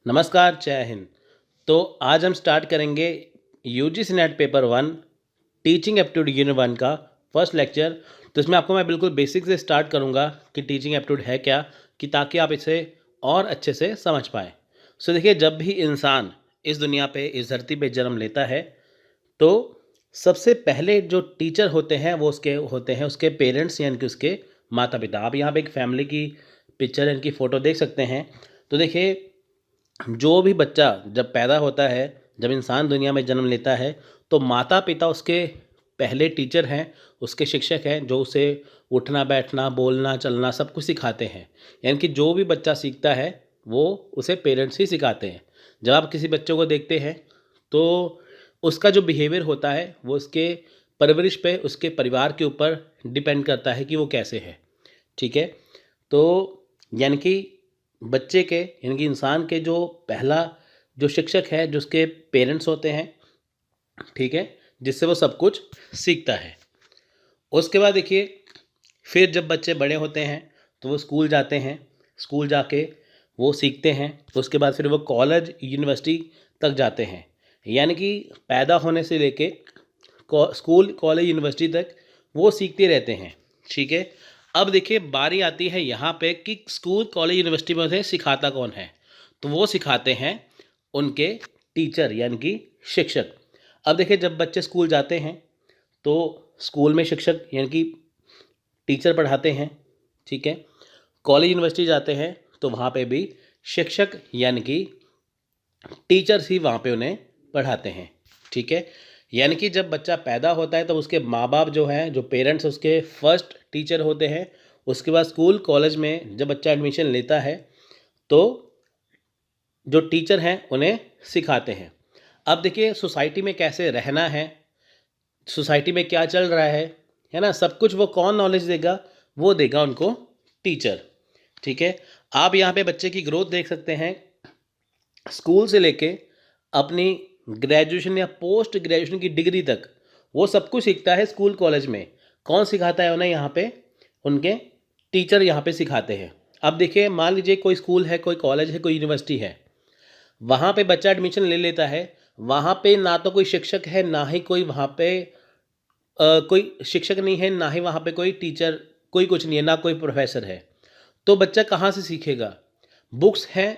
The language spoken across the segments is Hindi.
नमस्कार, जय हिंद। तो आज हम स्टार्ट करेंगे UGC net paper 1 teaching aptitude unit 1 का फर्स्ट लेक्चर। तो इसमें आपको मैं बिल्कुल बेसिक से स्टार्ट करूंगा कि टीचिंग एप्टीट्यूड है क्या, कि ताकि आप इसे और अच्छे से समझ पाएँ। सो देखिए, जब भी इंसान इस दुनिया पे, इस धरती पे जन्म लेता है, तो सबसे पहले जो टीचर होते हैं वो उसके होते हैं उसके पेरेंट्स, यानी कि उसके माता पिता। आप यहाँ पे एक फैमिली की पिक्चर, इनकी फ़ोटो देख सकते हैं। तो देखिए, जो भी बच्चा जब पैदा होता है, जब इंसान दुनिया में जन्म लेता है, तो माता पिता उसके पहले टीचर हैं, उसके शिक्षक हैं, जो उसे उठना बैठना बोलना चलना सब कुछ सिखाते हैं। यानी कि जो भी बच्चा सीखता है वो उसे पेरेंट्स ही सिखाते हैं। जब आप किसी बच्चे को देखते हैं तो उसका जो बिहेवियर होता है वो उसके परवरिश पे, उसके परिवार के ऊपर डिपेंड करता है कि वो कैसे है। ठीक है। तो यानी कि बच्चे के, यानी कि इंसान के जो पहला जो शिक्षक है, जो उसके पेरेंट्स होते हैं, ठीक है, जिससे वो सब कुछ सीखता है। उसके बाद देखिए, फिर जब बच्चे बड़े होते हैं तो वो स्कूल जाते हैं, स्कूल जाके वो सीखते हैं। उसके बाद फिर वो कॉलेज यूनिवर्सिटी तक जाते हैं। यानी कि पैदा होने से लेके स्कूल कॉलेज यूनिवर्सिटी तक वो सीखते रहते हैं। ठीक है। अब देखिए, बारी आती है यहाँ पे कि स्कूल कॉलेज यूनिवर्सिटी में उसे सिखाता कौन है। तो वो सिखाते हैं उनके टीचर, यानी कि शिक्षक। अब देखिए, जब बच्चे स्कूल जाते हैं तो स्कूल में शिक्षक यानी कि टीचर पढ़ाते हैं। ठीक है। कॉलेज यूनिवर्सिटी जाते हैं तो वहाँ पे भी शिक्षक यानी कि टीचर्स ही वहाँ पे उन्हें पढ़ाते हैं। ठीक है। यानी कि जब बच्चा पैदा होता है तो उसके माँ बाप जो हैं, जो पेरेंट्स, उसके फर्स्ट टीचर होते हैं। उसके बाद स्कूल कॉलेज में जब बच्चा एडमिशन लेता है तो जो टीचर हैं उन्हें सिखाते हैं। अब देखिए, सोसाइटी में कैसे रहना है, सोसाइटी में क्या चल रहा है ना, सब कुछ वो कौन नॉलेज देगा? वो देगा उनको टीचर। ठीक है। आप यहाँ पे बच्चे की ग्रोथ देख सकते हैं, स्कूल से लेके अपनी ग्रेजुएशन या पोस्ट ग्रेजुएशन की डिग्री तक वो सब कुछ सीखता है स्कूल कॉलेज में। कौन सिखाता है उन्हें? यहाँ पे उनके टीचर यहाँ पे सिखाते हैं। अब देखिए, मान लीजिए कोई स्कूल है, कोई कॉलेज है, कोई यूनिवर्सिटी है, वहाँ पे बच्चा एडमिशन ले लेता है। वहाँ पे ना तो कोई शिक्षक है, ना ही कोई वहाँ पे कोई शिक्षक नहीं है, ना ही वहाँ पे कोई टीचर, कोई कुछ नहीं है, ना कोई प्रोफेसर है। तो बच्चा कहाँ से सीखेगा? बुक्स हैं,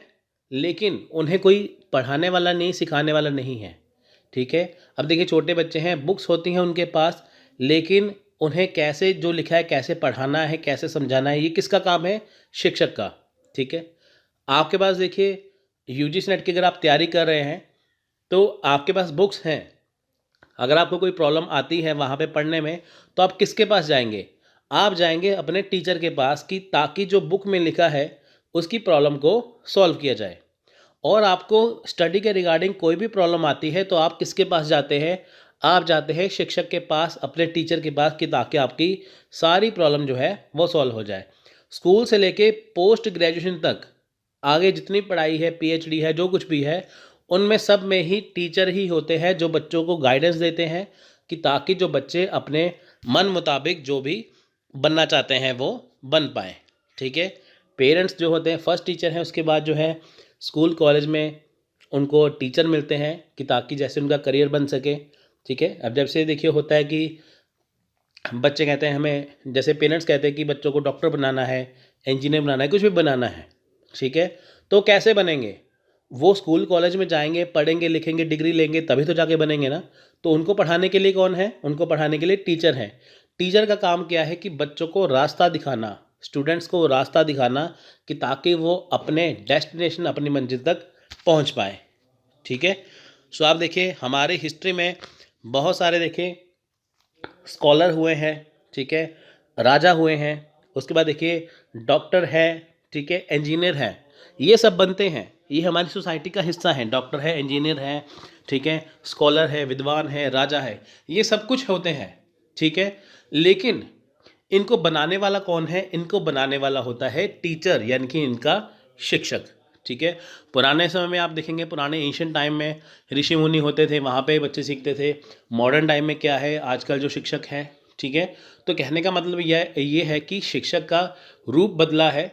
लेकिन उन्हें कोई पढ़ाने वाला नहीं, सिखाने वाला नहीं है। ठीक है। अब देखिए, छोटे बच्चे हैं, बुक्स होती हैं उनके पास, लेकिन उन्हें कैसे जो लिखा है कैसे पढ़ाना है, कैसे समझाना है, ये किसका काम है? शिक्षक का। ठीक है। आपके पास देखिए, यूजीसी नेट की अगर आप तैयारी कर रहे हैं तो आपके पास बुक्स हैं। अगर आपको कोई प्रॉब्लम आती है वहाँ पे पढ़ने में, तो आप किसके पास जाएंगे? आप जाएंगे अपने टीचर के पास, कि ताकि जो बुक में लिखा है उसकी प्रॉब्लम को सॉल्व किया जाए। और आपको स्टडी के रिगार्डिंग कोई भी प्रॉब्लम आती है तो आप किसके पास जाते हैं? आप जाते हैं शिक्षक के पास, अपने टीचर के पास, कि ताकि आपकी सारी प्रॉब्लम जो है वो सॉल्व हो जाए। स्कूल से लेके पोस्ट ग्रेजुएशन तक आगे जितनी पढ़ाई है, पीएचडी है, जो कुछ भी है, उनमें सब में ही टीचर ही होते हैं जो बच्चों को गाइडेंस देते हैं, कि ताकि जो बच्चे अपने मन मुताबिक जो भी बनना चाहते हैं वो बन पाएँ। ठीक है। पेरेंट्स जो होते हैं फर्स्ट टीचर हैं। उसके बाद जो है स्कूल कॉलेज में उनको टीचर मिलते हैं, कि ताकि जैसे उनका करियर बन सके। ठीक है। अब जब से देखिए होता है कि बच्चे कहते हैं हमें, जैसे पेरेंट्स कहते हैं कि बच्चों को डॉक्टर बनाना है, इंजीनियर बनाना है, कुछ भी बनाना है। ठीक है। तो कैसे बनेंगे? वो स्कूल कॉलेज में जाएंगे, पढ़ेंगे, लिखेंगे, डिग्री लेंगे, तभी तो जाके बनेंगे ना। तो उनको पढ़ाने के लिए कौन है? उनको पढ़ाने के लिए टीचर हैं। टीचर का काम क्या है? कि बच्चों को रास्ता दिखाना, स्टूडेंट्स को रास्ता दिखाना, कि ताकि वो अपने डेस्टिनेशन, अपनी मंजिल तक पहुंच पाए। ठीक है। सो आप देखिए, हमारे हिस्ट्री में बहुत सारे देखिए स्कॉलर हुए हैं। ठीक है। राजा हुए हैं। उसके बाद देखिए डॉक्टर है, ठीक है, इंजीनियर है, ये सब बनते हैं। ये हमारी सोसाइटी का हिस्सा है। डॉक्टर है, इंजीनियर है, ठीक है, स्कॉलर है, विद्वान है, राजा है, ये सब कुछ होते हैं। ठीक है। लेकिन इनको बनाने वाला कौन है? इनको बनाने वाला होता है टीचर, यानी कि इनका शिक्षक। ठीक है। पुराने समय में आप देखेंगे, पुराने एंशिएंट टाइम में ऋषि मुनि होते थे, वहाँ पे बच्चे सीखते थे। मॉडर्न टाइम में क्या है, आजकल जो शिक्षक हैं, ठीक है, तो कहने का मतलब ये है कि शिक्षक का रूप बदला है।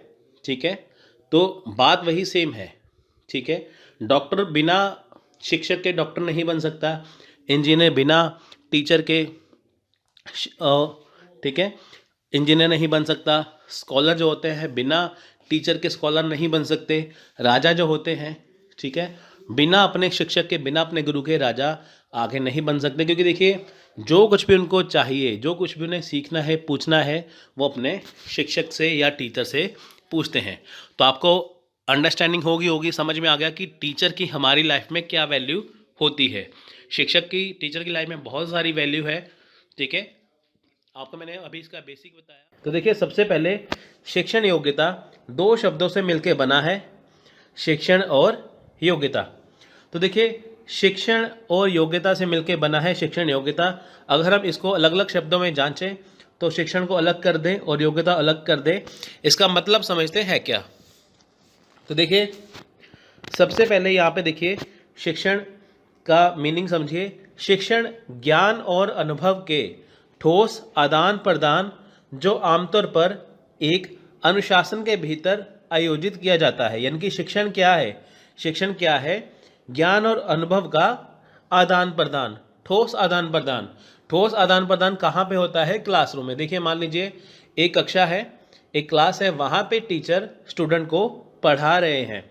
ठीक है। तो बात वही सेम है। ठीक है। डॉक्टर बिना शिक्षक के डॉक्टर नहीं बन सकता, इंजीनियर बिना टीचर के ठीक है इंजीनियर नहीं बन सकता, स्कॉलर जो होते हैं बिना टीचर के स्कॉलर नहीं बन सकते, राजा जो होते हैं ठीक है बिना अपने शिक्षक के बिना अपने गुरु के राजा आगे नहीं बन सकते। क्योंकि देखिए जो कुछ भी उनको चाहिए, जो कुछ भी उन्हें सीखना है, पूछना है, वो अपने शिक्षक से या टीचर से पूछते हैं। तो आपको अंडरस्टैंडिंग होगी, समझ में आ गया कि टीचर की हमारी लाइफ में क्या वैल्यू होती है। शिक्षक की, टीचर की लाइफ में बहुत सारी वैल्यू है, ठीक है। आपको मैंने अभी इसका बेसिक बताया। तो देखिए सबसे पहले शिक्षण योग्यता दो शब्दों से मिलकर बना है, शिक्षण और योग्यता। तो देखिए शिक्षण और योग्यता से मिलकर बना है शिक्षण योग्यता। अगर हम इसको अलग अलग शब्दों में जांचें तो शिक्षण को अलग कर दें और योग्यता अलग कर दें, इसका मतलब समझते हैं क्या। तो देखिए सबसे पहले यहाँ पे देखिए शिक्षण का मीनिंग समझिए। शिक्षण ज्ञान और अनुभव के ठोस आदान प्रदान जो आमतौर पर एक अनुशासन के भीतर आयोजित किया जाता है। यानी कि शिक्षण क्या है, शिक्षण क्या है, ज्ञान और अनुभव का आदान प्रदान, ठोस आदान प्रदान। ठोस आदान प्रदान कहाँ पे होता है, क्लासरूम में। देखिए मान लीजिए एक कक्षा है, एक क्लास है, वहाँ पे टीचर स्टूडेंट को पढ़ा रहे हैं।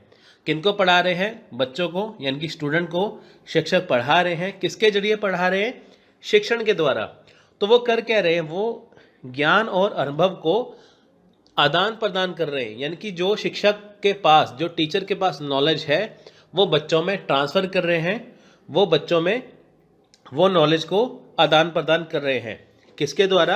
किनको पढ़ा रहे हैं, बच्चों को, यानी कि स्टूडेंट को शिक्षक पढ़ा रहे हैं। किसके जरिए पढ़ा रहे हैं, शिक्षण के द्वारा। तो वो कर क्या रहे हैं, वो ज्ञान और अनुभव को आदान प्रदान कर रहे हैं। यानी कि जो शिक्षक के पास, जो टीचर के पास नॉलेज है वो बच्चों में ट्रांसफ़र कर रहे हैं, वो बच्चों में वो नॉलेज को आदान प्रदान कर रहे हैं। किसके द्वारा,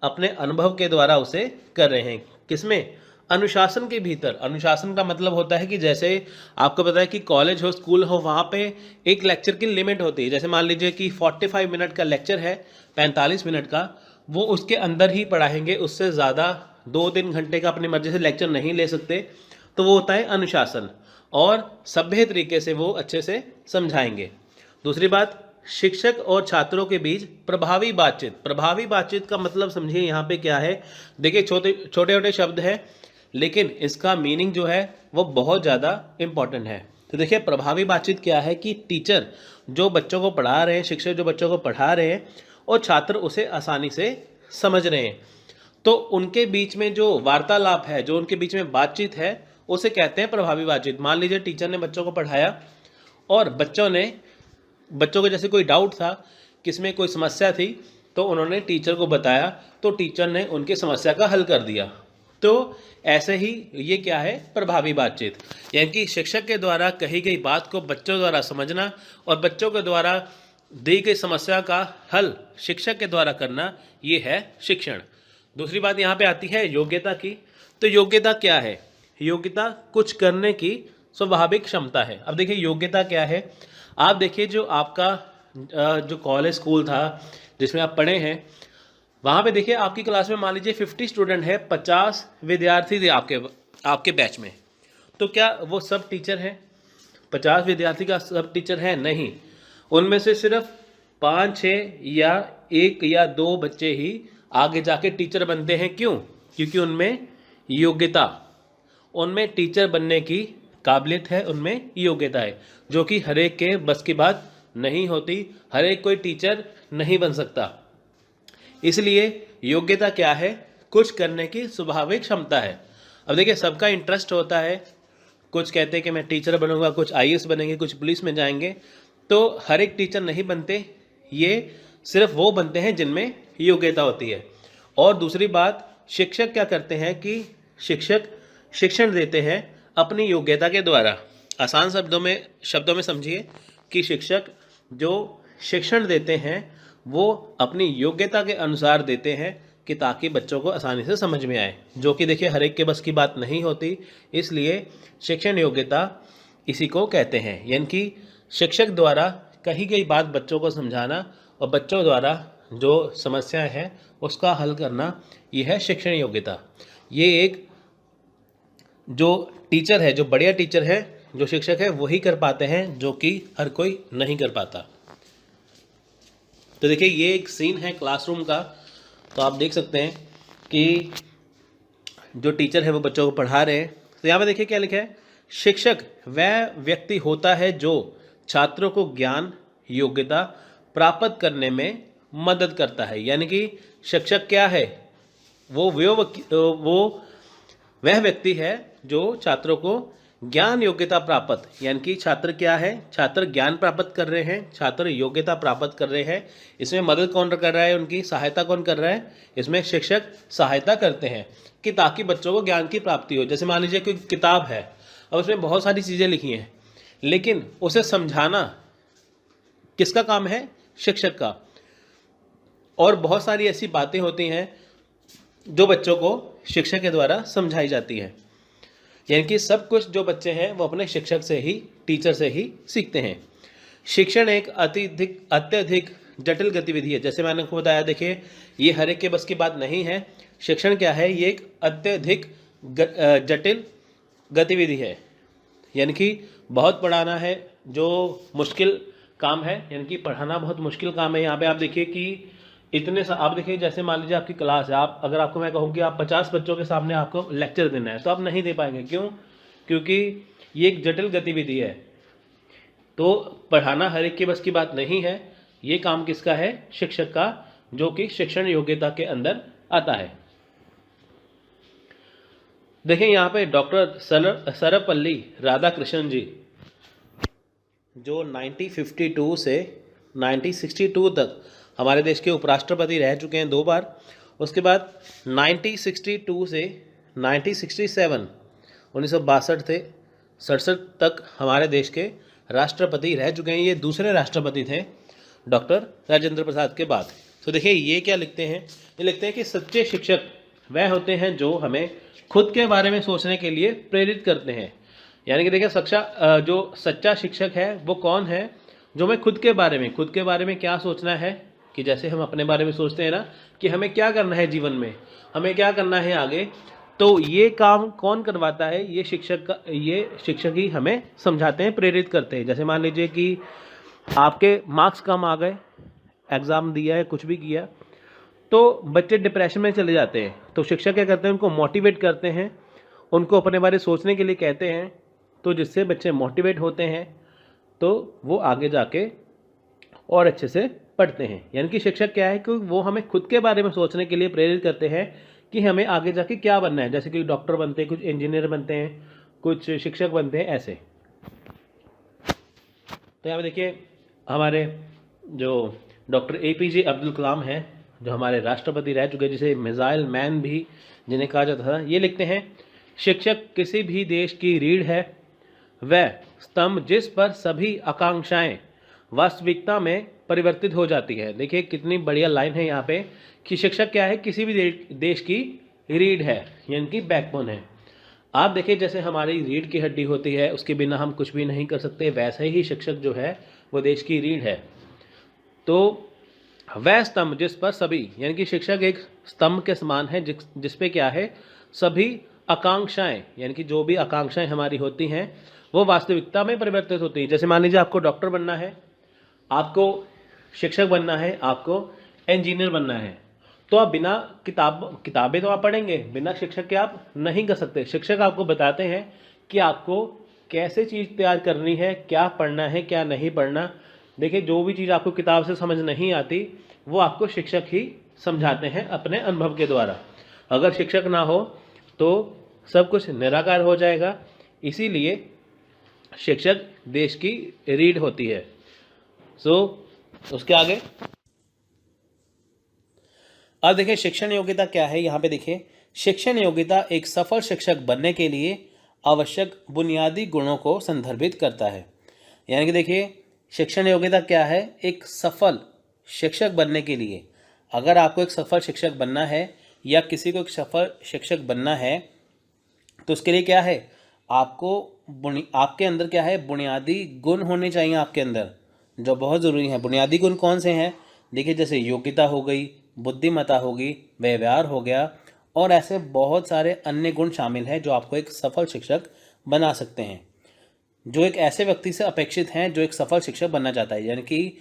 अपने अनुभव के द्वारा उसे कर रहे हैं। किसमें, अनुशासन के भीतर। अनुशासन का मतलब होता है कि जैसे आपको पता है कि कॉलेज हो, स्कूल हो, वहाँ पे एक लेक्चर की लिमिट होती है। जैसे मान लीजिए कि 45 मिनट का लेक्चर है, 45 मिनट का, वो उसके अंदर ही पढ़ाएंगे, उससे ज़्यादा 2-3 घंटे का अपनी मर्जी से लेक्चर नहीं ले सकते। तो वो होता है अनुशासन, और सभ्य तरीके से वो अच्छे से समझाएंगे। दूसरी बात, शिक्षक और छात्रों के बीच प्रभावी बातचीत। प्रभावी बातचीत का मतलब समझिए यहाँ पे क्या है। देखिए छोटे छोटे शब्द हैं, लेकिन इसका मीनिंग जो है वो बहुत ज़्यादा इम्पॉर्टेंट है। तो देखिए प्रभावी बातचीत क्या है कि टीचर जो बच्चों को पढ़ा रहे हैं, शिक्षक जो बच्चों को पढ़ा रहे हैं और छात्र उसे आसानी से समझ रहे हैं, तो उनके बीच में जो वार्तालाप है, जो उनके बीच में बातचीत है, उसे कहते हैं प्रभावी बातचीत। मान लीजिए टीचर ने बच्चों को पढ़ाया और बच्चों को जैसे कोई डाउट था, किसमें कोई समस्या थी, तो उन्होंने टीचर को बताया, तो टीचर ने उनकी समस्या का हल कर दिया। तो ऐसे ही ये क्या है, प्रभावी बातचीत। यानी कि शिक्षक के द्वारा कही गई बात को बच्चों द्वारा समझना और बच्चों के द्वारा दी गई समस्या का हल शिक्षक के द्वारा करना, ये है शिक्षण। दूसरी बात यहाँ पे आती है योग्यता की। तो योग्यता क्या है, योग्यता कुछ करने की स्वाभाविक क्षमता है। अब देखिए योग्यता क्या है। आप देखिए जो आपका जो कॉलेज स्कूल था जिसमें आप पढ़े हैं, वहाँ पे देखिए आपकी क्लास में मान लीजिए 50 स्टूडेंट है, 50 विद्यार्थी थे आपके बैच में। तो क्या वो सब टीचर हैं, 50 विद्यार्थी का सब टीचर है? नहीं, उनमें से सिर्फ 5-6 या 1 या 2 बच्चे ही आगे जाके टीचर बनते हैं। क्यों? क्योंकि उनमें योग्यता, उनमें टीचर बनने की काबिलियत है, उनमें योग्यता है, जो कि हर एक के बस की बात नहीं होती। हर एक कोई टीचर नहीं बन सकता। इसलिए योग्यता क्या है, कुछ करने की स्वाभाविक क्षमता है। अब देखिए सबका इंटरेस्ट होता है, कुछ कहते हैं कि मैं टीचर बनूंगा, कुछ IAS बनेंगे, कुछ पुलिस में जाएंगे। तो हर एक टीचर नहीं बनते, ये सिर्फ वो बनते हैं जिनमें योग्यता होती है। और दूसरी बात, शिक्षक क्या करते हैं कि शिक्षक शिक्षण देते हैं अपनी योग्यता के द्वारा। आसान शब्दों में समझिए कि शिक्षक जो शिक्षण देते हैं वो अपनी योग्यता के अनुसार देते हैं कि ताकि बच्चों को आसानी से समझ में आए, जो कि देखिए हर एक के बस की बात नहीं होती। इसलिए शिक्षण योग्यता इसी को कहते हैं। यानी कि शिक्षक द्वारा कही गई बात बच्चों को समझाना और बच्चों द्वारा जो समस्या है उसका हल करना, यह है शिक्षण योग्यता। ये एक जो टीचर है, जो बढ़िया टीचर है, जो शिक्षक है, वही कर पाते हैं, जो कि हर कोई नहीं कर पाता। तो देखिए ये एक सीन है क्लासरूम का। तो आप देख सकते हैं कि जो टीचर है वो बच्चों को पढ़ा रहे हैं। तो यहाँ पे देखिए क्या लिखा है, शिक्षक वह व्यक्ति होता है जो छात्रों को ज्ञान योग्यता प्राप्त करने में मदद करता है। यानी कि शिक्षक क्या है, वो वह व्यक्ति है जो छात्रों को ज्ञान योग्यता प्राप्त, यानी कि छात्र क्या है, छात्र ज्ञान प्राप्त कर रहे हैं, छात्र योग्यता प्राप्त कर रहे हैं। इसमें मदद कौन कर रहा है, उनकी सहायता कौन कर रहा है, इसमें शिक्षक सहायता करते हैं कि ताकि बच्चों को ज्ञान की प्राप्ति हो। जैसे मान लीजिए कोई किताब है और उसमें बहुत सारी चीज़ें लिखी हैं, लेकिन उसे समझाना किसका काम है, शिक्षक का। और बहुत सारी ऐसी बातें होती हैं जो बच्चों को शिक्षक के द्वारा समझाई जाती है। यानी कि सब कुछ जो बच्चे हैं वो अपने शिक्षक से ही, टीचर से ही सीखते हैं। शिक्षण एक अत्यधिक जटिल गतिविधि है। जैसे मैंने आपको बताया, देखिए ये हर एक के बस की बात नहीं है। शिक्षण क्या है, ये एक अत्यधिक जटिल गतिविधि है। यानी कि बहुत पढ़ाना है, जो मुश्किल काम है, यानी कि पढ़ाना बहुत मुश्किल काम है। यहाँ पे आप देखिए कि आप देखिए, जैसे मान लीजिए आपकी क्लास है, अगर आपको मैं कहूँ कि आप 50 बच्चों के सामने आपको लेक्चर देना है तो आप नहीं दे पाएंगे। क्यों? क्योंकि ये एक जटिल गतिविधि है। तो पढ़ाना हर एक के बस की बात नहीं है। ये काम किसका है, शिक्षक का, जो कि शिक्षण योग्यता के अंदर आता है। देखिए यहाँ पे डॉक्टर सर्वपल्ली राधाकृष्णन जी, जो 1952 से 1962 तक हमारे देश के उपराष्ट्रपति रह चुके हैं 2 बार। उसके बाद 1962 से 1962 से 67 तक हमारे देश के राष्ट्रपति रह चुके हैं। ये दूसरे राष्ट्रपति थे डॉक्टर राजेंद्र प्रसाद के बाद। तो देखिए ये क्या लिखते हैं, ये लिखते हैं कि सच्चे शिक्षक वह होते हैं जो हमें खुद के बारे में सोचने के लिए प्रेरित करते हैं। यानी कि देखिए जो सच्चा शिक्षक है वो कौन है, जो हमें खुद के बारे में क्या सोचना है, कि जैसे हम अपने बारे में सोचते हैं ना कि हमें क्या करना है जीवन में, हमें क्या करना है आगे, तो ये काम कौन करवाता है, ये शिक्षक ही हमें समझाते हैं, प्रेरित करते हैं। जैसे मान लीजिए कि आपके मार्क्स कम आ गए, एग्ज़ाम दिया है, कुछ भी किया, तो बच्चे डिप्रेशन में चले जाते हैं। तो शिक्षक क्या करते हैं, उनको मोटिवेट करते हैं, उनको अपने बारे में सोचने के लिए कहते हैं। तो जिससे बच्चे मोटिवेट होते हैं तो वो आगे जाके और अच्छे से पढ़ते हैं। यानी कि शिक्षक क्या है कि वो हमें खुद के बारे में सोचने के लिए प्रेरित करते हैं कि हमें आगे जाके क्या बनना है। जैसे कि डॉक्टर बनते हैं, कुछ इंजीनियर बनते हैं, कुछ शिक्षक बनते हैं, ऐसे। तो यहाँ पे देखिए हमारे जो डॉक्टर APJ अब्दुल कलाम हैं, जो हमारे राष्ट्रपति रह चुके हैं, जिसे मिसाइल मैन भी जिन्हें कहा जाता था, ये लिखते हैं, शिक्षक किसी भी देश की रीढ़ है, वह स्तंभ जिस पर सभी आकांक्षाएं वास्तविकता में परिवर्तित हो जाती है। देखिए कितनी बढ़िया लाइन है यहाँ पे कि शिक्षक क्या है, किसी भी देश की रीढ़ है, यानी कि बैकबोन है। आप देखिए जैसे हमारी रीढ़ की हड्डी होती है, उसके बिना हम कुछ भी नहीं कर सकते, वैसे ही शिक्षक जो है वो देश की रीढ़ है। तो वह स्तंभ जिस पर सभी, यानी कि शिक्षक एक स्तंभ के समान है जिस पे क्या है, सभी आकांक्षाएं, यानी कि जो भी आकांक्षाएं हमारी होती हैं वो वास्तविकता में परिवर्तित होती हैं। जैसे मान लीजिए आपको डॉक्टर बनना है, आपको शिक्षक बनना है, आपको इंजीनियर बनना है, तो आप बिना किताबें तो आप पढ़ेंगे, बिना शिक्षक के आप नहीं कर सकते। शिक्षक आपको बताते हैं कि आपको कैसे चीज़ तैयार करनी है, क्या पढ़ना है, क्या नहीं पढ़ना। देखिए जो भी चीज़ आपको किताब से समझ नहीं आती वो आपको शिक्षक ही समझाते हैं अपने अनुभव के द्वारा। अगर शिक्षक ना हो तो सब कुछ निराकार हो जाएगा। इसीलिए शिक्षक देश की रीढ़ होती है। उसके आगे अब देखिए शिक्षण योग्यता क्या है। यहाँ पे देखिए शिक्षण योग्यता एक सफल शिक्षक बनने के लिए आवश्यक बुनियादी गुणों को संदर्भित करता है। यानी कि देखिए शिक्षण योग्यता क्या है, एक सफल शिक्षक बनने के लिए, अगर आपको एक सफल शिक्षक बनना है या किसी को एक सफल शिक्षक बनना है तो उसके लिए क्या है, आपके अंदर क्या है, बुनियादी गुण होने चाहिए आपके अंदर, जो बहुत ज़रूरी है। बुनियादी गुण कौन से हैं, देखिए जैसे योग्यता हो गई, बुद्धिमत्ता होगी, व्यवहार हो गया, और ऐसे बहुत सारे अन्य गुण शामिल हैं जो आपको एक सफल शिक्षक बना सकते हैं, जो एक ऐसे व्यक्ति से अपेक्षित हैं जो एक सफल शिक्षक बनना चाहता है। यानी कि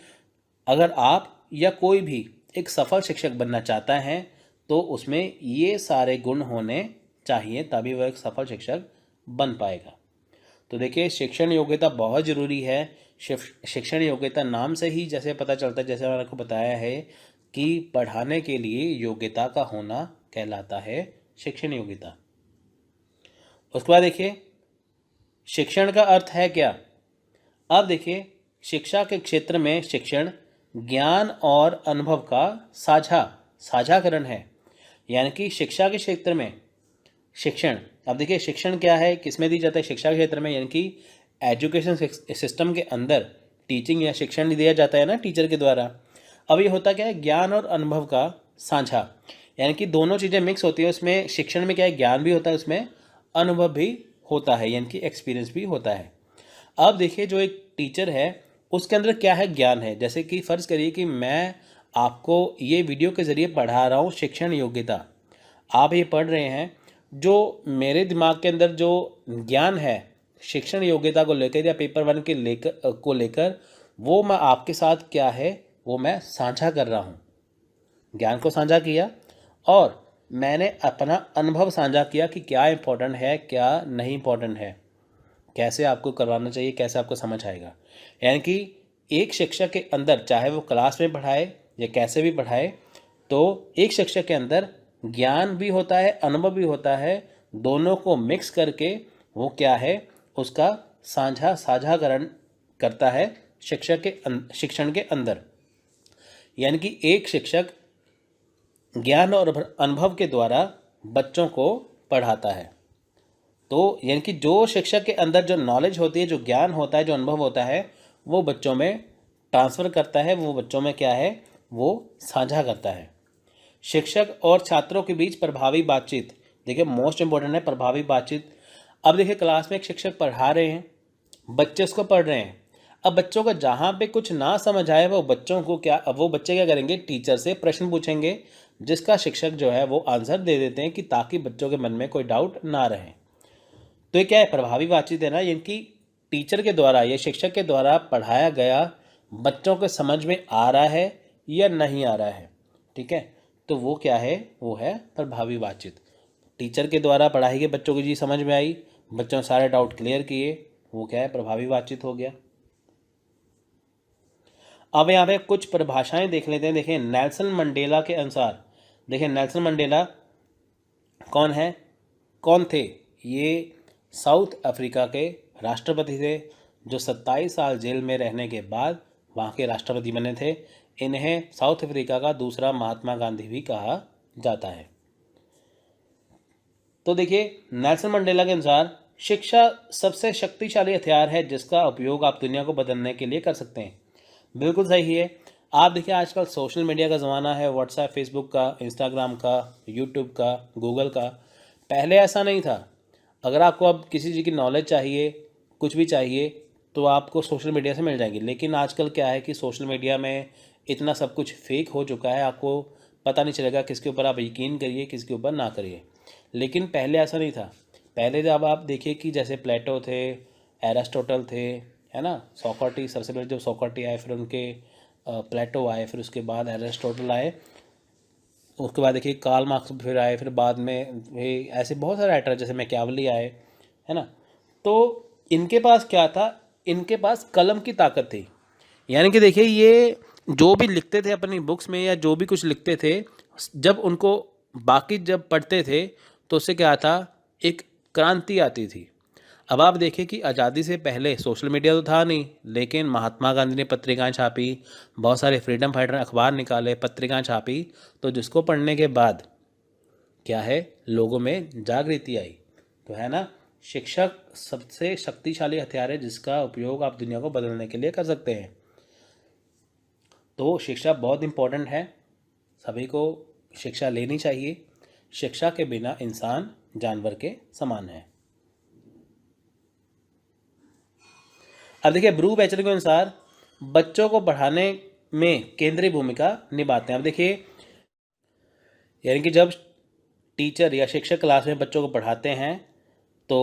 अगर आप या कोई भी एक सफल शिक्षक बनना चाहता है तो उसमें ये सारे गुण होने चाहिए, तभी वह एक सफल शिक्षक बन पाएगा। तो देखिए शिक्षण योग्यता बहुत ज़रूरी है। शिक्षण योग्यता नाम से ही जैसे पता चलता है, जैसे मैंने आपको बताया है कि पढ़ाने के लिए योग्यता का होना कहलाता है शिक्षण योग्यता। उसके बाद देखिए शिक्षण का अर्थ है क्या। अब देखिए शिक्षा के क्षेत्र में शिक्षण ज्ञान और अनुभव का साझाकरण है। यानी कि शिक्षा के क्षेत्र में शिक्षण, अब देखिए शिक्षण क्या है, किसमें दी जाता है, शिक्षा के क्षेत्र में, यानी कि एजुकेशन सिस्टम के अंदर टीचिंग या शिक्षण दिया जाता है ना टीचर के द्वारा। अब ये होता क्या है, ज्ञान और अनुभव का साझा, यानी कि दोनों चीज़ें मिक्स होती है। उसमें शिक्षण में क्या है, ज्ञान भी होता है, उसमें अनुभव भी होता है, यानी कि एक्सपीरियंस भी होता है। अब देखिए जो एक टीचर है उसके अंदर क्या है, ज्ञान है। जैसे कि फ़र्ज़ करिए कि मैं आपको ये वीडियो के ज़रिए पढ़ा रहा हूँ शिक्षण योग्यता, आप ये पढ़ रहे हैं, जो मेरे दिमाग के अंदर जो ज्ञान है शिक्षण योग्यता को लेकर या पेपर 1 के लेकर वो मैं आपके साथ क्या है वो मैं साझा कर रहा हूँ। ज्ञान को साझा किया और मैंने अपना अनुभव साझा किया कि क्या इम्पोर्टेंट है, क्या नहीं इम्पोर्टेंट है, कैसे आपको करवाना चाहिए, कैसे आपको समझ आएगा। यानी कि एक शिक्षक के अंदर चाहे वो क्लास में पढ़ाए या कैसे भी पढ़ाए, तो एक शिक्षक के अंदर ज्ञान भी होता है, अनुभव भी होता है, दोनों को मिक्स करके वो क्या है उसका साझाकरण करता है शिक्षण के अंदर। यानी कि एक शिक्षक ज्ञान और अनुभव के द्वारा बच्चों को पढ़ाता है। तो यानी कि जो शिक्षक के अंदर जो नॉलेज होती है, जो ज्ञान होता है, जो अनुभव होता है, वो बच्चों में ट्रांसफ़र करता है, वो बच्चों में क्या है वो साझा करता है। शिक्षक और छात्रों के बीच प्रभावी बातचीत, देखिए मोस्ट इम्पोर्टेंट है प्रभावी बातचीत। अब देखिए क्लास में एक शिक्षक पढ़ा रहे हैं, बच्चे उसको पढ़ रहे हैं। अब बच्चों को जहाँ पे कुछ ना समझ आए वो बच्चे क्या करेंगे, टीचर से प्रश्न पूछेंगे, जिसका शिक्षक जो है वो आंसर दे देते हैं कि ताकि बच्चों के मन में कोई डाउट ना रहे। तो ये क्या है, प्रभावी बातचीत है ना, यानी कि टीचर के द्वारा या शिक्षक के द्वारा पढ़ाया गया बच्चों को समझ में आ रहा है या नहीं आ रहा है। ठीक है, तो वो क्या है, वो है प्रभावी बातचीत। टीचर के द्वारा पढ़ाई के बच्चों की चीज़ समझ में आई, बच्चों ने सारे डाउट क्लियर किए, वो क्या है प्रभावी बातचीत हो गया। अब यहाँ पे कुछ परिभाषाएं देख लेते हैं। देखिए नेल्सन मंडेला के अनुसार, देखिए नेल्सन मंडेला कौन है, कौन थे, ये साउथ अफ्रीका के राष्ट्रपति थे जो 27 साल जेल में रहने के बाद वहाँ के राष्ट्रपति बने थे। इन्हें साउथ अफ्रीका का दूसरा महात्मा गांधी भी कहा जाता है। तो देखिए नेल्सन मंडेला के अनुसार शिक्षा सबसे शक्तिशाली हथियार है जिसका उपयोग आप दुनिया को बदलने के लिए कर सकते हैं। बिल्कुल सही है। आप देखिए आजकल सोशल मीडिया का ज़माना है, व्हाट्सएप, फेसबुक का, इंस्टाग्राम का, यूट्यूब का, गूगल का। पहले ऐसा नहीं था। अगर आपको अब किसी चीज़ की नॉलेज चाहिए, कुछ भी चाहिए, तो आपको सोशल मीडिया से मिल जाएगी। लेकिन आजकल क्या है कि सोशल मीडिया में इतना सब कुछ फेक हो चुका है, आपको पता नहीं चलेगा किसके ऊपर आप यकीन करिए, किसके ऊपर ना करिए। लेकिन पहले ऐसा नहीं था। पहले जब आप देखिए कि जैसे प्लेटो थे, एरिस्टोटल थे, है ना, सोक्रेटिस, सबसे पहले जब सोक्रेटिस आए, फिर उनके प्लेटो आए, फिर उसके बाद एरिस्टोटल आए, उसके बाद देखिए कार्ल मार्क्स फिर आए, फिर बाद में ऐसे बहुत सारे राइटर जैसे मैकियावेली आए, है ना। तो इनके पास क्या था, इनके पास कलम की ताकत थी। यानी कि देखिए ये जो भी लिखते थे अपनी बुक्स में या जो भी कुछ लिखते थे, जब उनको बाकी जब पढ़ते थे तो उससे क्या था, एक क्रांति आती थी। अब आप देखिए कि आज़ादी से पहले सोशल मीडिया तो था नहीं, लेकिन महात्मा गांधी ने पत्रिकाएं छापी, बहुत सारे फ्रीडम फाइटर अखबार निकाले, पत्रिकाएं छापी, तो जिसको पढ़ने के बाद क्या है लोगों में जागृति आई। तो है ना, शिक्षक सबसे शक्तिशाली हथियार है जिसका उपयोग आप दुनिया को बदलने के लिए कर सकते हैं। तो शिक्षा बहुत इम्पोर्टेंट है, सभी को शिक्षा लेनी चाहिए। शिक्षा के बिना इंसान जानवर के समान है। अब देखिए ब्रू बैचलर के अनुसार बच्चों को पढ़ाने में केंद्रीय भूमिका निभाते हैं। अब देखिए यानी कि जब टीचर या शिक्षक क्लास में बच्चों को पढ़ाते हैं तो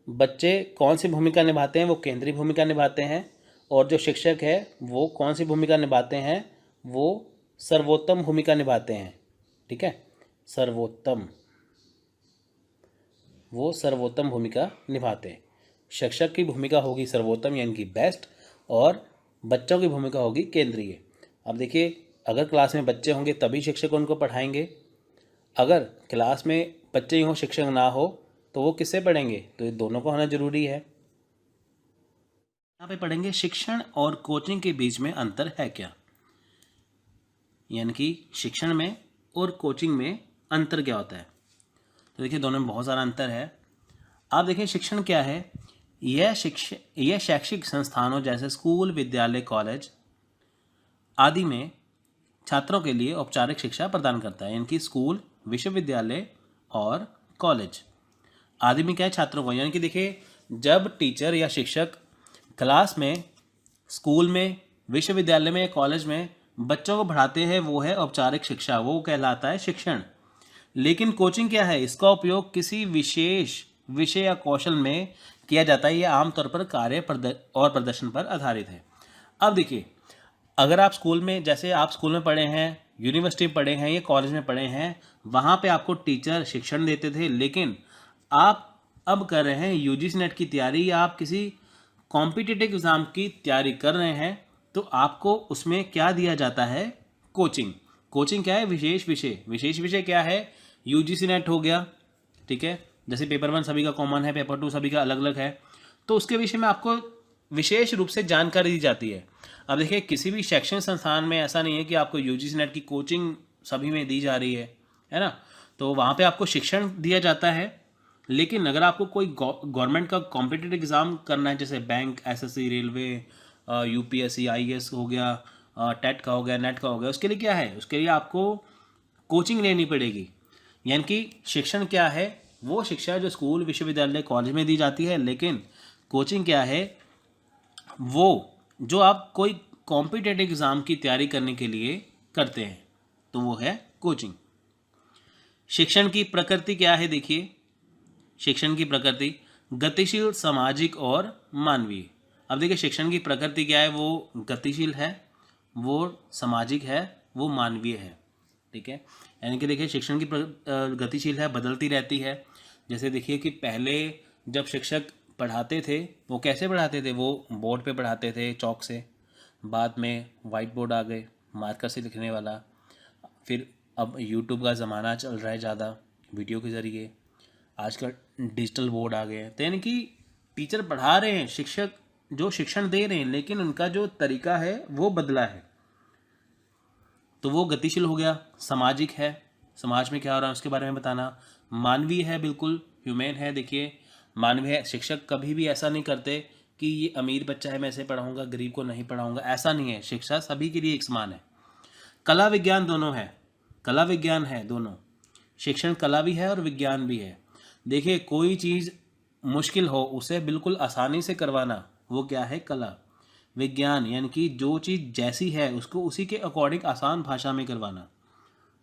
बच्चे कौन सी भूमिका निभाते हैं, वो केंद्रीय भूमिका निभाते हैं। और जो शिक्षक है वो कौन सी भूमिका निभाते हैं, वो सर्वोत्तम भूमिका निभाते हैं। ठीक है, सर्वोत्तम, वो सर्वोत्तम भूमिका निभाते हैं। शिक्षक की भूमिका होगी सर्वोत्तम यानी कि बेस्ट, और बच्चों की भूमिका होगी केंद्रीय। अब देखिए, अगर क्लास में बच्चे होंगे तभी शिक्षक उनको पढ़ाएंगे, अगर क्लास में बच्चे ही हों शिक्षक ना हो तो वो किससे पढ़ेंगे? तो ये दोनों को होना जरूरी है। यहाँ पे पढ़ेंगे शिक्षण और कोचिंग के बीच में अंतर है क्या, यानी कि शिक्षण में और कोचिंग में अंतर क्या होता है। तो देखिए दोनों में बहुत सारा अंतर है। आप देखिए शिक्षण क्या है, यह शैक्षिक संस्थानों जैसे स्कूल, विद्यालय, कॉलेज आदि में छात्रों के लिए औपचारिक शिक्षा प्रदान करता है, यानी कि स्कूल, विश्वविद्यालय और कॉलेज आदि में क्या है, छात्रों को, यानी कि देखिए जब टीचर या शिक्षक क्लास में, स्कूल में, विश्वविद्यालय में या कॉलेज में बच्चों को पढ़ाते हैं वो है औपचारिक शिक्षा, वो कहलाता है शिक्षण। लेकिन कोचिंग क्या है, इसका उपयोग किसी विशेष विषय या कौशल में किया जाता है। यह आमतौर पर कार्य और प्रदर्शन पर आधारित है। अब देखिए, अगर आप स्कूल में, जैसे आप स्कूल में पढ़े हैं, यूनिवर्सिटी में पढ़े हैं या कॉलेज में पढ़े हैं, वहाँ पे आपको टीचर शिक्षण देते थे, लेकिन आप अब कर रहे हैं यूजीसी नेट की तैयारी या आप किसी कॉम्पिटिटिव एग्ज़ाम की तैयारी कर रहे हैं, तो आपको उसमें क्या दिया जाता है, कोचिंग। कोचिंग क्या है, विशेष विषय। विशेष विषय क्या है, यूजीसी नेट हो गया, ठीक है, जैसे पेपर 1 सभी का कॉमन है, पेपर 2 सभी का अलग अलग है, तो उसके विषय में आपको विशेष रूप से जानकारी दी जाती है। अब देखिए किसी भी शैक्षणिक संस्थान में ऐसा नहीं है कि आपको यूजीसी नेट की कोचिंग सभी में दी जा रही है ना, तो वहाँ पे आपको शिक्षण दिया जाता है। लेकिन अगर आपको कोई गवर्नमेंट का कॉम्पिटिटिव एग्ज़ाम करना है, जैसे bank, SSC, railway, UPSC, IAS हो गया, टेट का हो गया, नेट का हो गया, उसके लिए क्या है, उसके लिए आपको कोचिंग लेनी पड़ेगी। यानी कि शिक्षण क्या है, वो शिक्षा जो स्कूल, विश्वविद्यालय, कॉलेज में दी जाती है, लेकिन कोचिंग क्या है, वो जो आप कोई कॉम्पिटिटिव एग्ज़ाम की तैयारी करने के लिए करते हैं, तो वो है कोचिंग। शिक्षण की प्रकृति क्या है, देखिए शिक्षण की प्रकृति गतिशील, सामाजिक और मानवीय। अब देखिए शिक्षण की प्रकृति क्या है, वो गतिशील है, वो सामाजिक है, वो मानवीय है, ठीक है। यानी कि देखिए शिक्षण की गतिशील है, बदलती रहती है। जैसे देखिए कि पहले जब शिक्षक पढ़ाते थे वो कैसे पढ़ाते थे, वो बोर्ड पे पढ़ाते थे चौक से, बाद में वाइट बोर्ड आ गए, मार्कर से लिखने वाला, फिर अब यूट्यूब का ज़माना चल रहा है ज़्यादा, वीडियो के ज़रिए, आजकल डिजिटल बोर्ड आ गए हैं। तो यानी कि टीचर पढ़ा रहे हैं, शिक्षक जो शिक्षण दे रहे हैं, लेकिन उनका जो तरीका है वो बदला है, तो वो गतिशील हो गया। सामाजिक है, समाज में क्या हो रहा है उसके बारे में बताना। मानवीय है, बिल्कुल ह्यूमैन है। देखिए मानवीय है, शिक्षक कभी भी ऐसा नहीं करते कि ये अमीर बच्चा है मैं इसे पढ़ाऊंगा, गरीब को नहीं पढ़ाऊंगा, ऐसा नहीं है। शिक्षा सभी के लिए एक समान है। कला विज्ञान दोनों है, कला विज्ञान है दोनों, शिक्षण कला भी है और विज्ञान भी है। देखिए कोई चीज़ मुश्किल हो उसे बिल्कुल आसानी से करवाना, वो क्या है, कला। विज्ञान यानी कि जो चीज़ जैसी है उसको उसी के अकॉर्डिंग आसान भाषा में करवाना।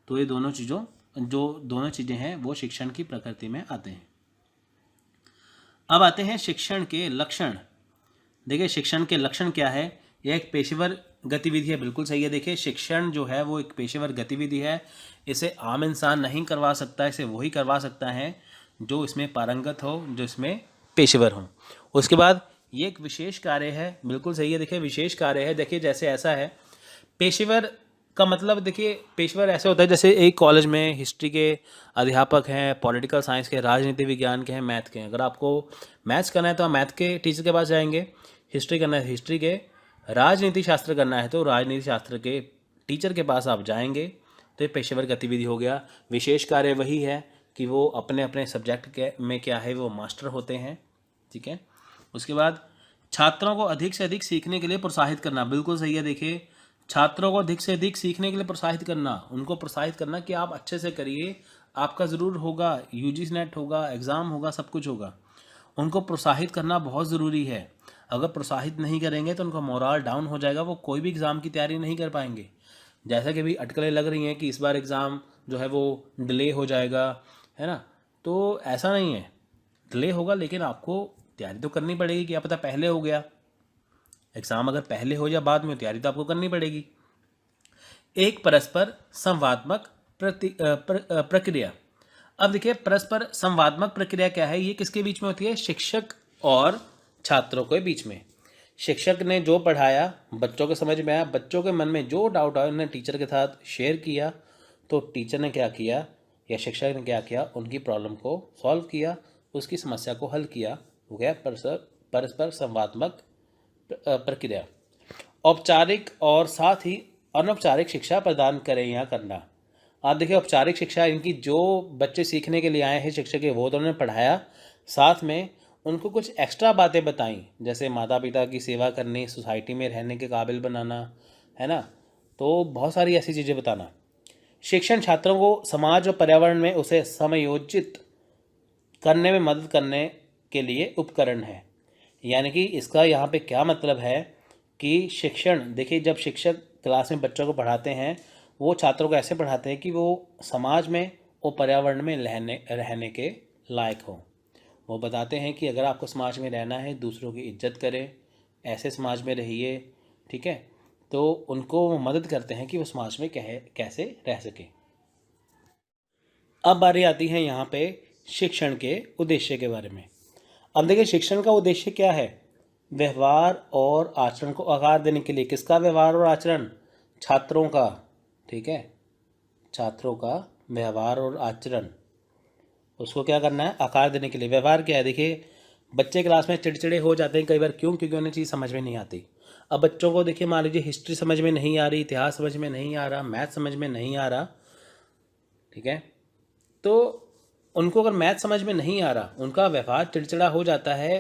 तो ये दोनों चीज़ें हैं वो शिक्षण की प्रकृति में आते हैं। अब आते हैं शिक्षण के लक्षण। देखिए शिक्षण के लक्षण क्या है, यह एक पेशेवर गतिविधि है, बिल्कुल सही है। देखिए शिक्षण जो है वो एक पेशेवर गतिविधि है, इसे आम इंसान नहीं करवा सकता, इसे वही करवा सकता है जो इसमें पारंगत हो, जो इसमें पेशेवर हो। उसके बाद ये एक विशेष कार्य है, बिल्कुल सही है। देखिए विशेष कार्य है, देखिए जैसे ऐसा है, पेशेवर का मतलब देखिए पेशेवर ऐसे होता है जैसे एक कॉलेज में हिस्ट्री के अध्यापक हैं, पॉलिटिकल साइंस के, राजनीति विज्ञान के हैं, मैथ के हैं। अगर आपको मैथ्स करना है तो आप मैथ के टीचर के पास जाएंगे, हिस्ट्री करना है हिस्ट्री के, राजनीति शास्त्र करना है तो राजनीति शास्त्र के टीचर के पास आप जाएंगे। तो ये पेशेवर गतिविधि हो गया। विशेष कार्य वही है कि वो अपने अपने सब्जेक्ट के में क्या है वो मास्टर होते हैं, ठीक है। उसके बाद छात्रों को अधिक से अधिक सीखने के लिए प्रोत्साहित करना, बिल्कुल सही है। देखिए छात्रों को अधिक से अधिक सीखने के लिए प्रोत्साहित करना, उनको प्रोत्साहित करना कि आप अच्छे से करिए, आपका ज़रूर होगा, यूजीसी नेट होगा, एग्ज़ाम होगा, सब कुछ होगा। उनको प्रोत्साहित करना बहुत ज़रूरी है। अगर प्रोत्साहित नहीं करेंगे तो उनका मोरल डाउन हो जाएगा, वो कोई भी एग्ज़ाम की तैयारी नहीं कर पाएंगे। जैसा कि भी अटकलें लग रही हैं कि इस बार एग्ज़ाम जो है वो डिले हो जाएगा, है ना, तो ऐसा नहीं है, डिले होगा लेकिन आपको तैयारी तो करनी पड़ेगी। क्या पता पहले हो गया एग्ज़ाम, अगर पहले हो या बाद में, तैयारी तो आपको करनी पड़ेगी। एक परस्पर संवादात्मक प्रक्रिया। अब देखिए परस्पर संवादात्मक प्रक्रिया क्या है, ये किसके बीच में होती है, शिक्षक और छात्रों के बीच में। शिक्षक ने जो पढ़ाया बच्चों के समझ में आया, बच्चों के मन में जो डाउट आया उन्होंने टीचर के साथ शेयर किया, तो टीचर ने क्या किया या शिक्षक ने क्या किया, उनकी प्रॉब्लम को सॉल्व किया, उसकी समस्या को हल किया। हो गया परस्पर संवादात्मक प्रक्रिया। औपचारिक और साथ ही अनौपचारिक शिक्षा प्रदान करें या करना। आप देखिए औपचारिक शिक्षा इनकी जो बच्चे सीखने के लिए आए हैं शिक्षक के वो तो उन्होंने पढ़ाया, साथ में उनको कुछ एक्स्ट्रा बातें बताई, जैसे माता पिता की सेवा करनी, सोसाइटी में रहने के काबिल बनाना, है ना, तो बहुत सारी ऐसी चीज़ें बताना। शिक्षण छात्रों को समाज और पर्यावरण में उसे समायोजित करने में मदद करने के लिए उपकरण है। यानी कि इसका यहाँ पे क्या मतलब है कि शिक्षण, देखिए जब शिक्षक क्लास में बच्चों को पढ़ाते हैं वो छात्रों को ऐसे पढ़ाते हैं कि वो समाज में और पर्यावरण में रहने के लायक हो। वो बताते हैं कि अगर आपको समाज में रहना है दूसरों की इज्जत करें, ऐसे समाज में रहिए, ठीक है, तो उनको वो मदद करते हैं कि वो समाज में कैसे रह सके। अब बारी आती है यहाँ पे शिक्षण के उद्देश्य के बारे में। अब देखिए शिक्षण का उद्देश्य क्या है, व्यवहार और आचरण को आकार देने के लिए। किसका व्यवहार और आचरण, छात्रों का, ठीक है, छात्रों का व्यवहार और आचरण, उसको क्या करना है, आकार देने के लिए। व्यवहार क्या है, देखिए बच्चे क्लास में चिड़चिड़े हो जाते हैं कई बार, क्यों, क्योंकि उन्हें चीज़ समझ में नहीं आती। अब बच्चों को देखिए मान लीजिए हिस्ट्री समझ में नहीं आ रही, इतिहास समझ में नहीं आ रहा, मैथ समझ में नहीं आ रहा, ठीक है, तो उनको अगर मैथ समझ में नहीं आ रहा, उनका व्यवहार चिड़चिड़ा हो जाता है,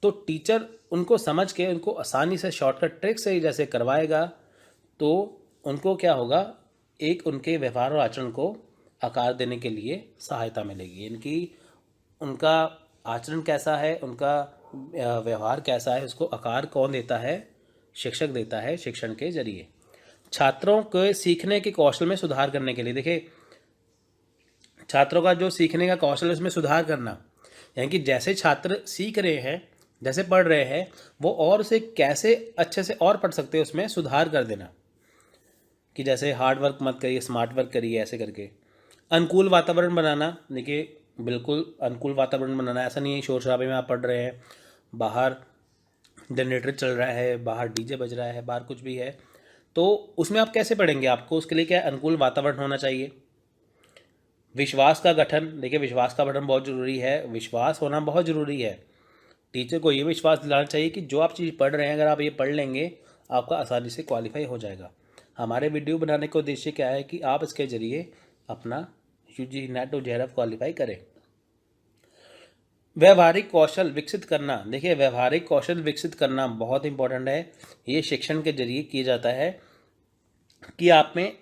तो टीचर उनको समझ के उनको आसानी से शॉर्टकट ट्रिक से जैसे करवाएगा, तो उनको क्या होगा, एक उनके व्यवहार और आचरण को आकार देने के लिए सहायता मिलेगी। इनकी उनका आचरण कैसा है, उनका व्यवहार कैसा है, उसको आकार कौन देता है, शिक्षक देता है शिक्षण के जरिए। छात्रों के सीखने के कौशल में सुधार करने के लिए, देखिए छात्रों का जो सीखने का कौशल है उसमें सुधार करना, यानी कि जैसे छात्र सीख रहे हैं, जैसे पढ़ रहे हैं, वो और उसे कैसे अच्छे से और पढ़ सकते हैं उसमें सुधार कर देना, कि जैसे हार्ड वर्क मत करिए, स्मार्ट वर्क करिए, ऐसे करके। अनुकूल वातावरण बनाना, देखिए बिल्कुल अनुकूल वातावरण बनाना, ऐसा नहीं है शोर शराबे में आप पढ़ रहे हैं, बाहर जनरेटर चल रहा है, बाहर डीजे बज रहा है, बाहर कुछ भी है, तो उसमें आप कैसे पढ़ेंगे, आपको उसके लिए क्या अनुकूल वातावरण होना चाहिए। विश्वास का गठन, देखिए विश्वास का गठन बहुत ज़रूरी है, विश्वास होना बहुत ज़रूरी है। टीचर को ये विश्वास दिलाना चाहिए कि जो आप चीज़ पढ़ रहे हैं अगर आप ये पढ़ लेंगे आपका आसानी से क्वालिफाई हो जाएगा। हमारे वीडियो बनाने का उद्देश्य क्या है कि आप इसके ज़रिए अपना यूजी नेट और जेआरएफ क्वालिफाई करें। व्यवहारिक कौशल विकसित करना, देखिए व्यवहारिक कौशल विकसित करना बहुत इंपॉर्टेंट है। ये शिक्षण के जरिए किया जाता है कि आप में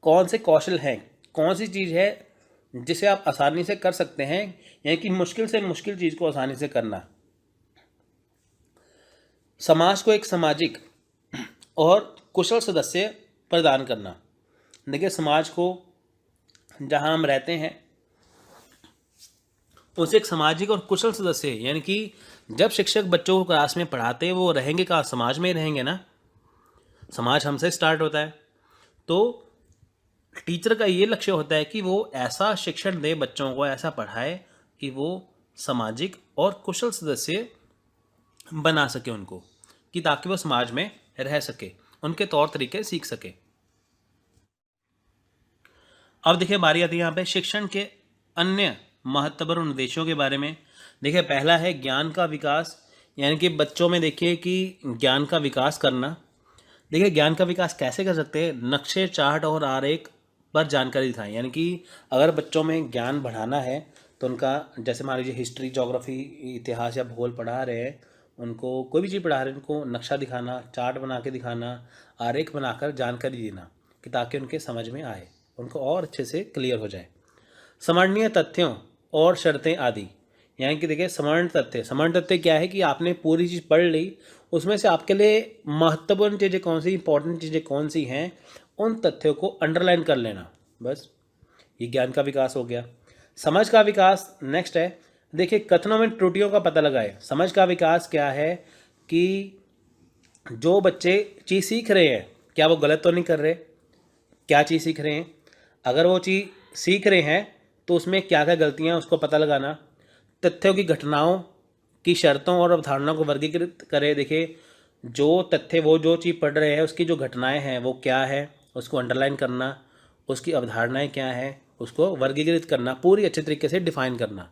कौन से कौशल हैं, कौन सी चीज़ है जिसे आप आसानी से कर सकते हैं, यानी कि मुश्किल से मुश्किल चीज़ को आसानी से करना। समाज को एक सामाजिक और कुशल सदस्य प्रदान करना, देखिए समाज को जहाँ हम रहते हैं उसे एक सामाजिक और कुशल सदस्य, यानी कि जब शिक्षक बच्चों को क्लास में पढ़ाते हैं वो रहेंगे कहाँ, समाज में रहेंगे ना, समाज हमसे स्टार्ट होता है। तो टीचर का ये लक्ष्य होता है कि वो ऐसा शिक्षण दे बच्चों को, ऐसा पढ़ाए कि वो सामाजिक और कुशल सदस्य बना सके उनको, कि ताकि वो समाज में रह सके, उनके तौर तरीके सीख सके। अब देखिए बारी आती है यहाँ पे शिक्षण के अन्य महत्वपूर्ण उद्देश्यों के बारे में। देखिए पहला है ज्ञान का विकास, यानी कि बच्चों में देखिए कि ज्ञान का विकास करना। देखिए ज्ञान का विकास कैसे कर सकते हैं, नक्शे, चार्ट और आरेख पर जानकारी दिखाएं, यानी कि अगर बच्चों में ज्ञान बढ़ाना है तो उनका, जैसे मान लीजिए हिस्ट्री, ज्योग्राफी, इतिहास या भूगोल पढ़ा रहे हैं, उनको कोई भी चीज़ पढ़ा रहे हैं, उनको नक्शा दिखाना, चार्ट बना के दिखाना, आरेख बनाकर जानकारी देना, कि ताकि उनके समझ में आए, उनको और अच्छे से क्लियर हो जाए। समरणीय तथ्यों और शर्तें आदि, यानी कि देखिए समर्ण तथ्य क्या है कि आपने पूरी चीज़ पढ़ ली, उसमें से आपके लिए महत्वपूर्ण चीज़ें कौन सी, इंपॉर्टेंट चीज़ें कौन सी हैं, उन तथ्यों को अंडरलाइन कर लेना, बस ये ज्ञान का विकास हो गया। समझ का विकास नेक्स्ट है, देखिए कथनों में त्रुटियों का पता लगाए। समझ का विकास क्या है कि जो बच्चे चीज़ सीख रहे हैं क्या वो गलत तो नहीं कर रहे, क्या चीज़ सीख रहे हैं, अगर वो चीज़ सीख रहे हैं तो उसमें क्या क्या गलतियाँ उसको पता लगाना। तथ्यों की घटनाओं कि शर्तों और अवधारणाओं को वर्गीकृत करें। देखिए जो तथ्य, वो जो चीज़ पढ़ रहे हैं उसकी जो घटनाएं हैं वो क्या है, उसको अंडरलाइन करना, उसकी अवधारणाएं क्या है, उसको वर्गीकृत करना, पूरी अच्छे तरीके से डिफाइन करना।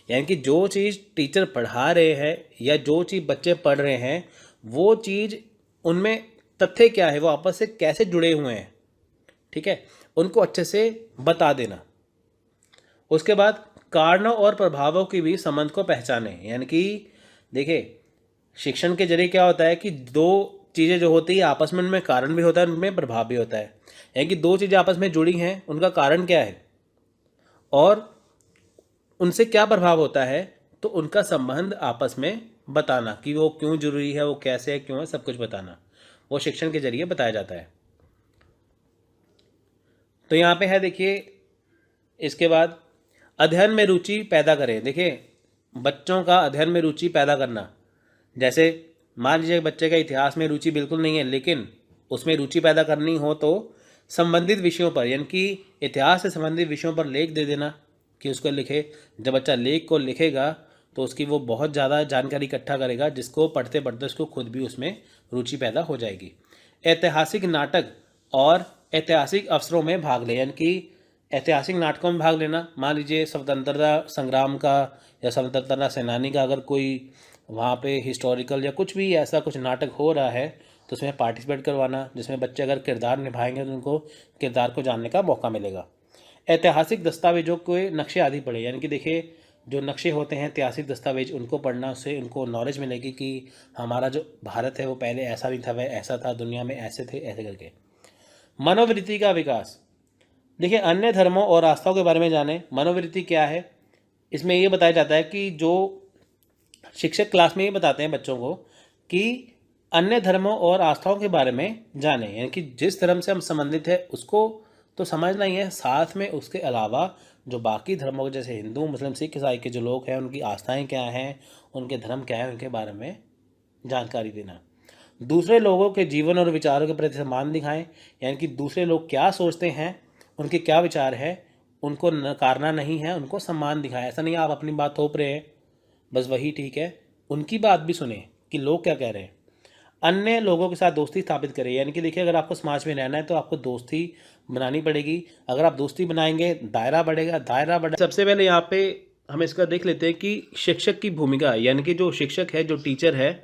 यानी कि जो चीज़ टीचर पढ़ा रहे हैं या जो चीज़ बच्चे पढ़ रहे हैं वो चीज़, उनमें तथ्य क्या है, वो आपस से कैसे जुड़े हुए हैं, ठीक है, उनको अच्छे से बता देना। उसके बाद कारणों और प्रभावों की भी संबंध को पहचाने। यानी कि देखिए शिक्षण के जरिए क्या होता है कि दो चीज़ें जो होती है आपस में, उनमें कारण भी होता है, उनमें प्रभाव भी होता है। यानी कि दो चीज़ें आपस में जुड़ी हैं, उनका कारण क्या है और उनसे क्या प्रभाव होता है, तो उनका संबंध आपस में बताना कि वो क्यों जरूरी है, वो कैसे है, क्यों है, सब कुछ बताना, वो शिक्षण के जरिए बताया जाता है। तो यहाँ पे है देखिए, इसके बाद अध्ययन में रुचि पैदा करें। देखिए बच्चों का अध्ययन में रुचि पैदा करना, जैसे मान लीजिए बच्चे का इतिहास में रुचि बिल्कुल नहीं है, लेकिन उसमें रुचि पैदा करनी हो तो संबंधित विषयों पर, यानी कि इतिहास से संबंधित विषयों पर लेख दे देना कि उसको लिखे। जब बच्चा लेख को लिखेगा तो उसकी वो बहुत ज़्यादा जानकारी इकट्ठा करेगा, जिसको पढ़ते पढ़ते उसको खुद भी उसमें रुचि पैदा हो जाएगी। ऐतिहासिक नाटक और ऐतिहासिक अवसरों में भाग लें, यानी कि ऐतिहासिक नाटकों में भाग लेना। मान लीजिए स्वतंत्रता संग्राम का या स्वतंत्रता सेनानी का अगर कोई वहाँ पे हिस्टोरिकल या कुछ भी ऐसा कुछ नाटक हो रहा है तो उसमें पार्टिसिपेट करवाना, जिसमें बच्चे अगर किरदार निभाएंगे तो उनको किरदार को जानने का मौका मिलेगा। ऐतिहासिक दस्तावेजों के नक्शे आदि पढ़े, यानी कि देखिए जो नक्शे होते हैं ऐतिहासिक दस्तावेज, उनको पढ़ना, उससे उनको नॉलेज मिलेगी कि हमारा जो भारत है वो पहले ऐसा नहीं था, वह ऐसा था, दुनिया में ऐसे थे, ऐसे करके। मनोवृत्ति का विकास, देखिए अन्य धर्मों और आस्थाओं के बारे में जानें। मनोवृत्ति क्या है, इसमें ये बताया जाता है कि जो शिक्षक क्लास में ये बताते हैं बच्चों को कि अन्य धर्मों और आस्थाओं के बारे में जानें, यानी कि जिस धर्म से हम संबंधित है उसको तो समझना ही है, साथ में उसके अलावा जो बाकी धर्मों के जैसे हिंदू, मुस्लिम, सिख, ईसाई के जो लोग हैं उनकी आस्थाएं क्या हैं, उनके धर्म क्या है, उनके बारे में जानकारी देना। दूसरे लोगों के जीवन और विचारों के प्रति सम्मान दिखाएं, यानी कि दूसरे लोग क्या सोचते हैं, उनके क्या विचार है, उनको नकारना नहीं है, उनको सम्मान दिखाएं। ऐसा नहीं आप अपनी बात थोप रहे हैं बस वही ठीक है, उनकी बात भी सुने कि लोग क्या कह रहे हैं। अन्य लोगों के साथ दोस्ती स्थापित करें, यानी कि देखिए अगर आपको समाज में रहना है तो आपको दोस्ती बनानी पड़ेगी। अगर आप दोस्ती बनाएंगे दायरा बढ़ेगा, दायरा बढ़ेगा। सबसे पहले यहाँ पे हम इसका देख लेते हैं कि शिक्षक की भूमिका, यानी कि जो शिक्षक है, जो टीचर है,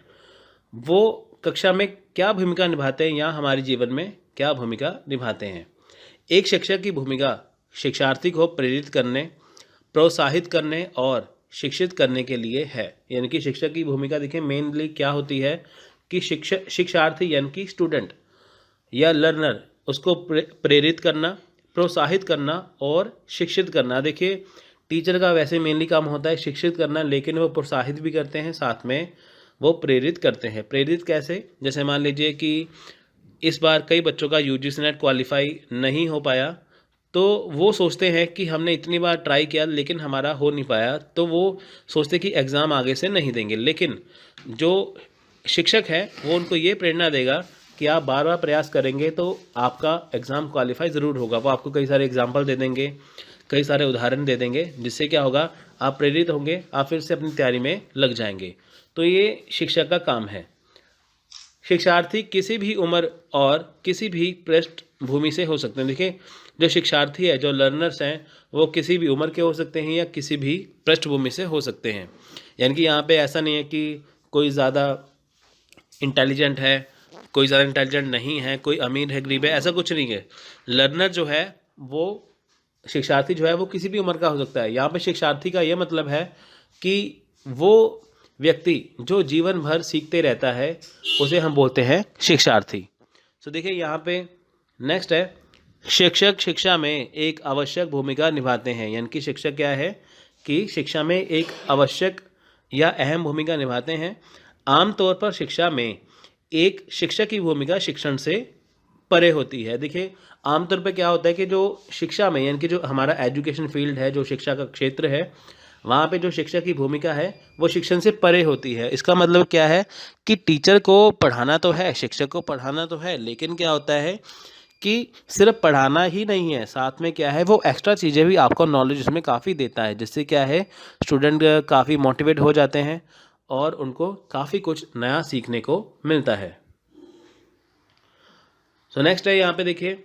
वो कक्षा में क्या भूमिका निभाते हैं या हमारे जीवन में क्या भूमिका निभाते हैं। एक शिक्षक की भूमिका शिक्षार्थी को प्रेरित करने, प्रोत्साहित करने और शिक्षित करने के लिए है। यानी कि शिक्षक की भूमिका देखिए मेनली क्या होती है कि शिक्षार्थी यानी कि स्टूडेंट या लर्नर, उसको प्रेरित करना, प्रोत्साहित करना और शिक्षित करना। देखिए टीचर का वैसे मेनली काम होता है शिक्षित करना, लेकिन वो प्रोत्साहित भी करते हैं, साथ में वो प्रेरित करते हैं। प्रेरित कैसे, जैसे मान लीजिए कि इस बार कई बच्चों का यूजीसी नेट क्वालिफाई नहीं हो पाया, तो वो सोचते हैं कि हमने इतनी बार ट्राई किया लेकिन हमारा हो नहीं पाया, तो वो सोचते कि एग्ज़ाम आगे से नहीं देंगे। लेकिन जो शिक्षक है वो उनको ये प्रेरणा देगा कि आप बार बार प्रयास करेंगे तो आपका एग्ज़ाम क्वालिफाई ज़रूर होगा। वो आपको कई सारे एग्जाम्पल दे देंगे, कई सारे उदाहरण दे देंगे, जिससे क्या होगा, आप प्रेरित होंगे, आप फिर से अपनी तैयारी में लग जाएंगे। तो ये शिक्षक का काम है। शिक्षार्थी किसी भी उम्र और किसी भी पृष्ठभूमि से हो सकते हैं। देखिए जो शिक्षार्थी है, जो लर्नर्स हैं, वो किसी भी उम्र के हो सकते हैं या किसी भी पृष्ठभूमि से हो सकते हैं। यानी कि यहाँ पे ऐसा नहीं है कि कोई ज़्यादा इंटेलिजेंट है, कोई ज़्यादा इंटेलिजेंट नहीं है, कोई अमीर है, गरीब है, ऐसा कुछ नहीं है। लर्नर जो है, वो शिक्षार्थी जो है वो किसी भी उम्र का हो सकता है। यहाँ पे शिक्षार्थी का ये मतलब है कि वो व्यक्ति जो जीवन भर सीखते रहता है उसे हम बोलते हैं शिक्षार्थी। तो देखिए यहाँ पे नेक्स्ट है, शिक्षक शिक्षा में एक आवश्यक भूमिका निभाते हैं। यानी कि शिक्षक क्या है कि शिक्षा में एक आवश्यक या अहम भूमिका निभाते हैं। आमतौर पर शिक्षा में एक शिक्षक की भूमिका शिक्षण से परे होती है। देखिए आमतौर पे क्या होता है कि जो शिक्षा में, यानी कि जो हमारा एजुकेशन फील्ड है, जो शिक्षा का क्षेत्र है, वहाँ पे जो शिक्षक की भूमिका है वो शिक्षण से परे होती है। इसका मतलब क्या है कि टीचर को पढ़ाना तो है, शिक्षक को पढ़ाना तो है, लेकिन क्या होता है कि सिर्फ पढ़ाना ही नहीं है, साथ में क्या है, वो एक्स्ट्रा चीज़ें भी आपको नॉलेज उसमें काफ़ी देता है, जिससे क्या है, स्टूडेंट काफ़ी मोटिवेट हो जाते हैं और उनको काफ़ी कुछ नया सीखने को मिलता है। सो नेक्स्ट है, यहाँ पे देखिए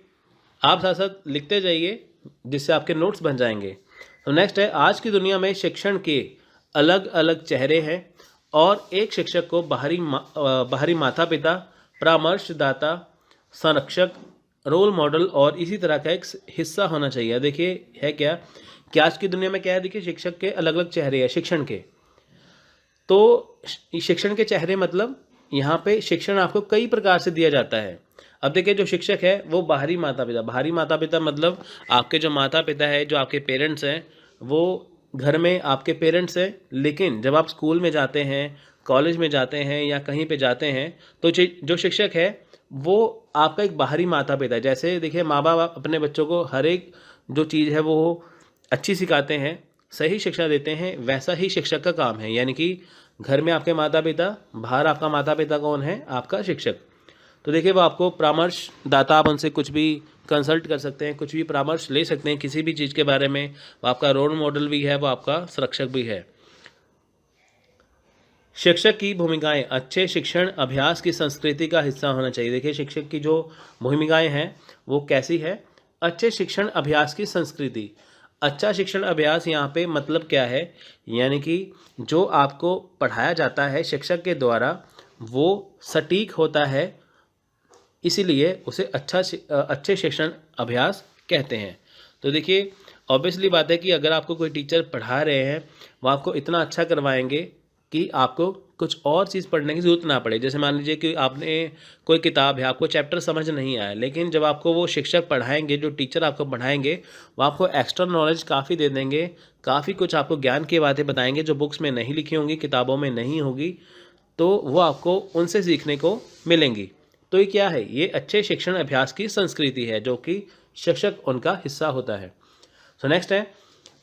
आप साथ साथ लिखते जाइए जिससे आपके नोट्स बन जाएंगे। तो नेक्स्ट है, आज की दुनिया में शिक्षण के अलग अलग चेहरे हैं और एक शिक्षक को बाहरी माता पिता, परामर्शदाता, संरक्षक, रोल मॉडल और इसी तरह का एक हिस्सा होना चाहिए। देखिए है क्या कि आज की दुनिया में क्या है, देखिए शिक्षक के अलग अलग चेहरे हैं शिक्षण के। तो शिक्षण के चेहरे मतलब यहाँ पे शिक्षण आपको कई प्रकार से दिया जाता है। अब देखिए जो शिक्षक है वो बाहरी माता पिता मतलब आपके जो माता पिता है, जो आपके पेरेंट्स हैं, वो घर में आपके पेरेंट्स हैं, लेकिन जब आप स्कूल में जाते हैं, कॉलेज में जाते हैं या कहीं पे जाते हैं तो जो शिक्षक है वो आपका एक बाहरी माता पिता है। जैसे देखिए माँ बाप अपने बच्चों को हर एक जो चीज़ है वो अच्छी सिखाते हैं, सही शिक्षा देते हैं, वैसा ही शिक्षक का काम है। यानी कि घर में आपके माता पिता, बाहर आपका माता पिता कौन है, आपका शिक्षक। तो देखिए वो आपको परामर्शदाता, आप उनसे कुछ भी कंसल्ट कर सकते हैं, कुछ भी परामर्श ले सकते हैं किसी भी चीज़ के बारे में। वो आपका रोल मॉडल भी है, वो आपका संरक्षक भी है। शिक्षक की भूमिकाएं अच्छे शिक्षण अभ्यास की संस्कृति का हिस्सा होना चाहिए। देखिए शिक्षक की जो भूमिकाएं हैं वो कैसी है, अच्छे शिक्षण अभ्यास की संस्कृति। अच्छा शिक्षण अभ्यास यहाँ पे मतलब क्या है, यानी कि जो आपको पढ़ाया जाता है शिक्षक के द्वारा वो सटीक होता है, इसीलिए उसे अच्छे शिक्षण अभ्यास कहते हैं। तो देखिए ऑब्वियसली बात है कि अगर आपको कोई टीचर पढ़ा रहे हैं वो आपको इतना अच्छा करवाएंगे कि आपको कुछ और चीज़ पढ़ने की ज़रूरत ना पड़े। जैसे मान लीजिए कि आपने कोई किताब है, आपको चैप्टर समझ नहीं आया, लेकिन जब आपको वो शिक्षक पढ़ाएंगे, जो टीचर आपको पढ़ाएंगे, वो आपको एक्स्ट्रा नॉलेज काफ़ी दे देंगे, काफ़ी कुछ आपको ज्ञान की बातें बताएंगे जो बुक्स में नहीं लिखी होंगी, किताबों में नहीं होगी, तो वो आपको उनसे सीखने को मिलेंगी। तो ये क्या है, ये अच्छे शिक्षण अभ्यास की संस्कृति है जो कि शिक्षक उनका हिस्सा होता है। सो नेक्स्ट है,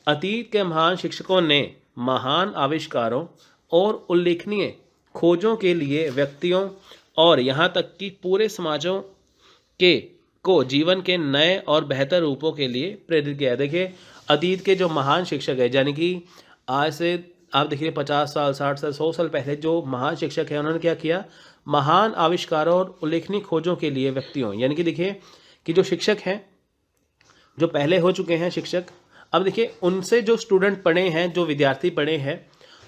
अतीत के महान शिक्षकों ने महान आविष्कारों और उल्लेखनीय खोजों के लिए व्यक्तियों और यहाँ तक कि पूरे समाजों को जीवन के नए और बेहतर रूपों के लिए प्रेरित किया है। देखिए अतीत के जो महान शिक्षक है, यानी कि आज से आप देखिए 50 साल, 60 साल, 100 साल पहले जो महान शिक्षक हैं उन्होंने क्या किया, महान आविष्कारों और उल्लेखनीय खोजों के लिए व्यक्तियों, यानी कि देखिए कि जो शिक्षक हैं जो पहले हो चुके हैं शिक्षक, अब देखिए उनसे जो स्टूडेंट पढ़े हैं, जो विद्यार्थी पढ़े हैं,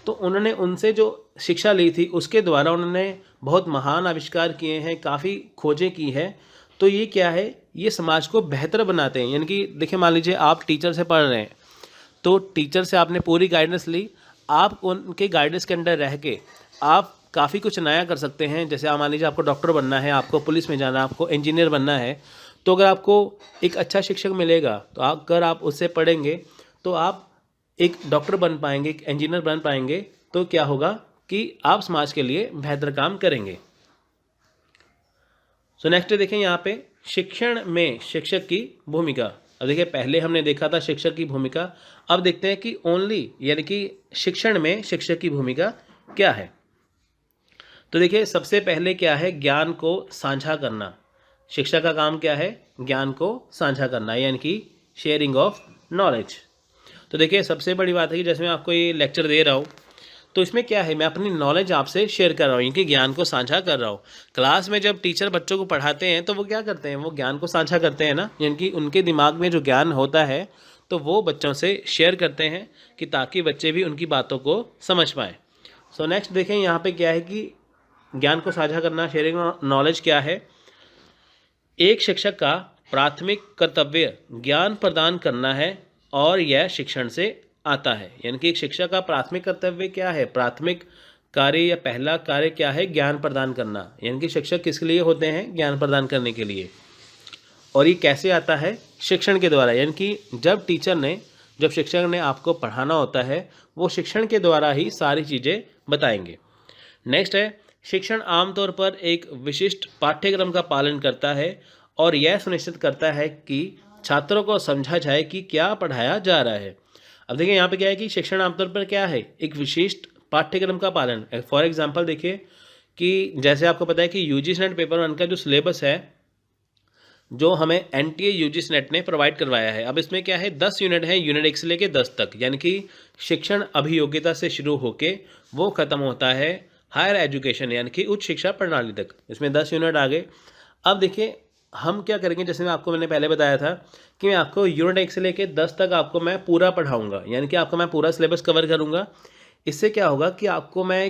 तो उन्होंने उनसे जो शिक्षा ली थी उसके द्वारा उन्होंने बहुत महान आविष्कार किए हैं, काफ़ी खोजें की है। तो ये क्या है, ये समाज को बेहतर बनाते हैं। यानी कि देखिए मान लीजिए आप टीचर से पढ़ रहे हैं, तो टीचर से आपने पूरी गाइडेंस ली, आप उनके गाइडेंस के अंडर रह के आप काफ़ी कुछ नया कर सकते हैं। जैसे आप मान लीजिए आपको डॉक्टर बनना है, आपको पुलिस में जाना है, आपको इंजीनियर बनना है, तो अगर आपको एक अच्छा शिक्षक मिलेगा तो अगर आप उससे पढ़ेंगे तो आप एक डॉक्टर बन पाएंगे, एक इंजीनियर बन पाएंगे। तो क्या होगा कि आप समाज के लिए बेहतर काम करेंगे। सो नेक्स्ट देखें यहाँ पे शिक्षण में शिक्षक की भूमिका। अब देखिए पहले हमने देखा था शिक्षक की भूमिका, अब देखते हैं कि ओनली यानी कि शिक्षण में शिक्षक की भूमिका क्या है। तो देखिए सबसे पहले क्या है, ज्ञान को साझा करना। शिक्षा का काम क्या है, ज्ञान को साझा करना, यानी कि शेयरिंग ऑफ नॉलेज। तो देखिए सबसे बड़ी बात है कि जैसे मैं आपको ये लेक्चर दे रहा हूँ तो इसमें क्या है, मैं अपनी नॉलेज आपसे शेयर कर रहा हूँ, इनके ज्ञान को साझा कर रहा हूँ। क्लास में जब टीचर बच्चों को पढ़ाते हैं तो वो क्या करते हैं, वो ज्ञान को साझा करते हैं ना, यानी कि उनके दिमाग में जो ज्ञान होता है तो वो बच्चों से शेयर करते हैं कि ताकि बच्चे भी उनकी बातों को समझ पाएँ। सो नेक्स्ट देखें यहाँ पे क्या है कि ज्ञान को साझा करना, शेयरिंग नॉलेज क्या है। एक शिक्षक का प्राथमिक कर्तव्य ज्ञान प्रदान करना है और यह शिक्षण से आता है। यानी कि एक शिक्षक का प्राथमिक कर्तव्य क्या है, प्राथमिक कार्य या पहला कार्य क्या है, ज्ञान प्रदान करना। यानी कि शिक्षक किसके लिए होते हैं, ज्ञान प्रदान करने के लिए। और ये कैसे आता है, शिक्षण के द्वारा। यानी कि जब शिक्षक ने आपको पढ़ाना होता है वो शिक्षण के द्वारा ही सारी चीज़ें बताएंगे। नेक्स्ट है, शिक्षण आमतौर पर एक विशिष्ट पाठ्यक्रम का पालन करता है और यह सुनिश्चित करता है कि छात्रों को समझा जाए कि क्या पढ़ाया जा रहा है। अब देखिए यहाँ पे क्या है कि शिक्षण आमतौर पर क्या है, एक विशिष्ट पाठ्यक्रम का पालन। फॉर एग्जांपल देखिए कि जैसे आपको पता है कि यूजीसी नेट पेपर 1 का जो सिलेबस है जो हमें एनटीए यूजीसी नेट ने प्रोवाइड करवाया है। अब इसमें क्या है, 10 यूनिट है, यूनिट 1 से लेके 10 तक, यानी कि शिक्षण अभियोग्यता से शुरू होके वो ख़त्म होता है हायर एजुकेशन यानी कि उच्च शिक्षा प्रणाली तक। इसमें 10 यूनिट आ गए। अब देखिए हम क्या करेंगे, जैसे मैंने पहले बताया था कि मैं आपको यूनिट 1 से लेके 10 तक आपको मैं पूरा पढ़ाऊँगा, यानी कि आपको मैं पूरा सिलेबस कवर करूँगा। इससे क्या होगा कि आपको मैं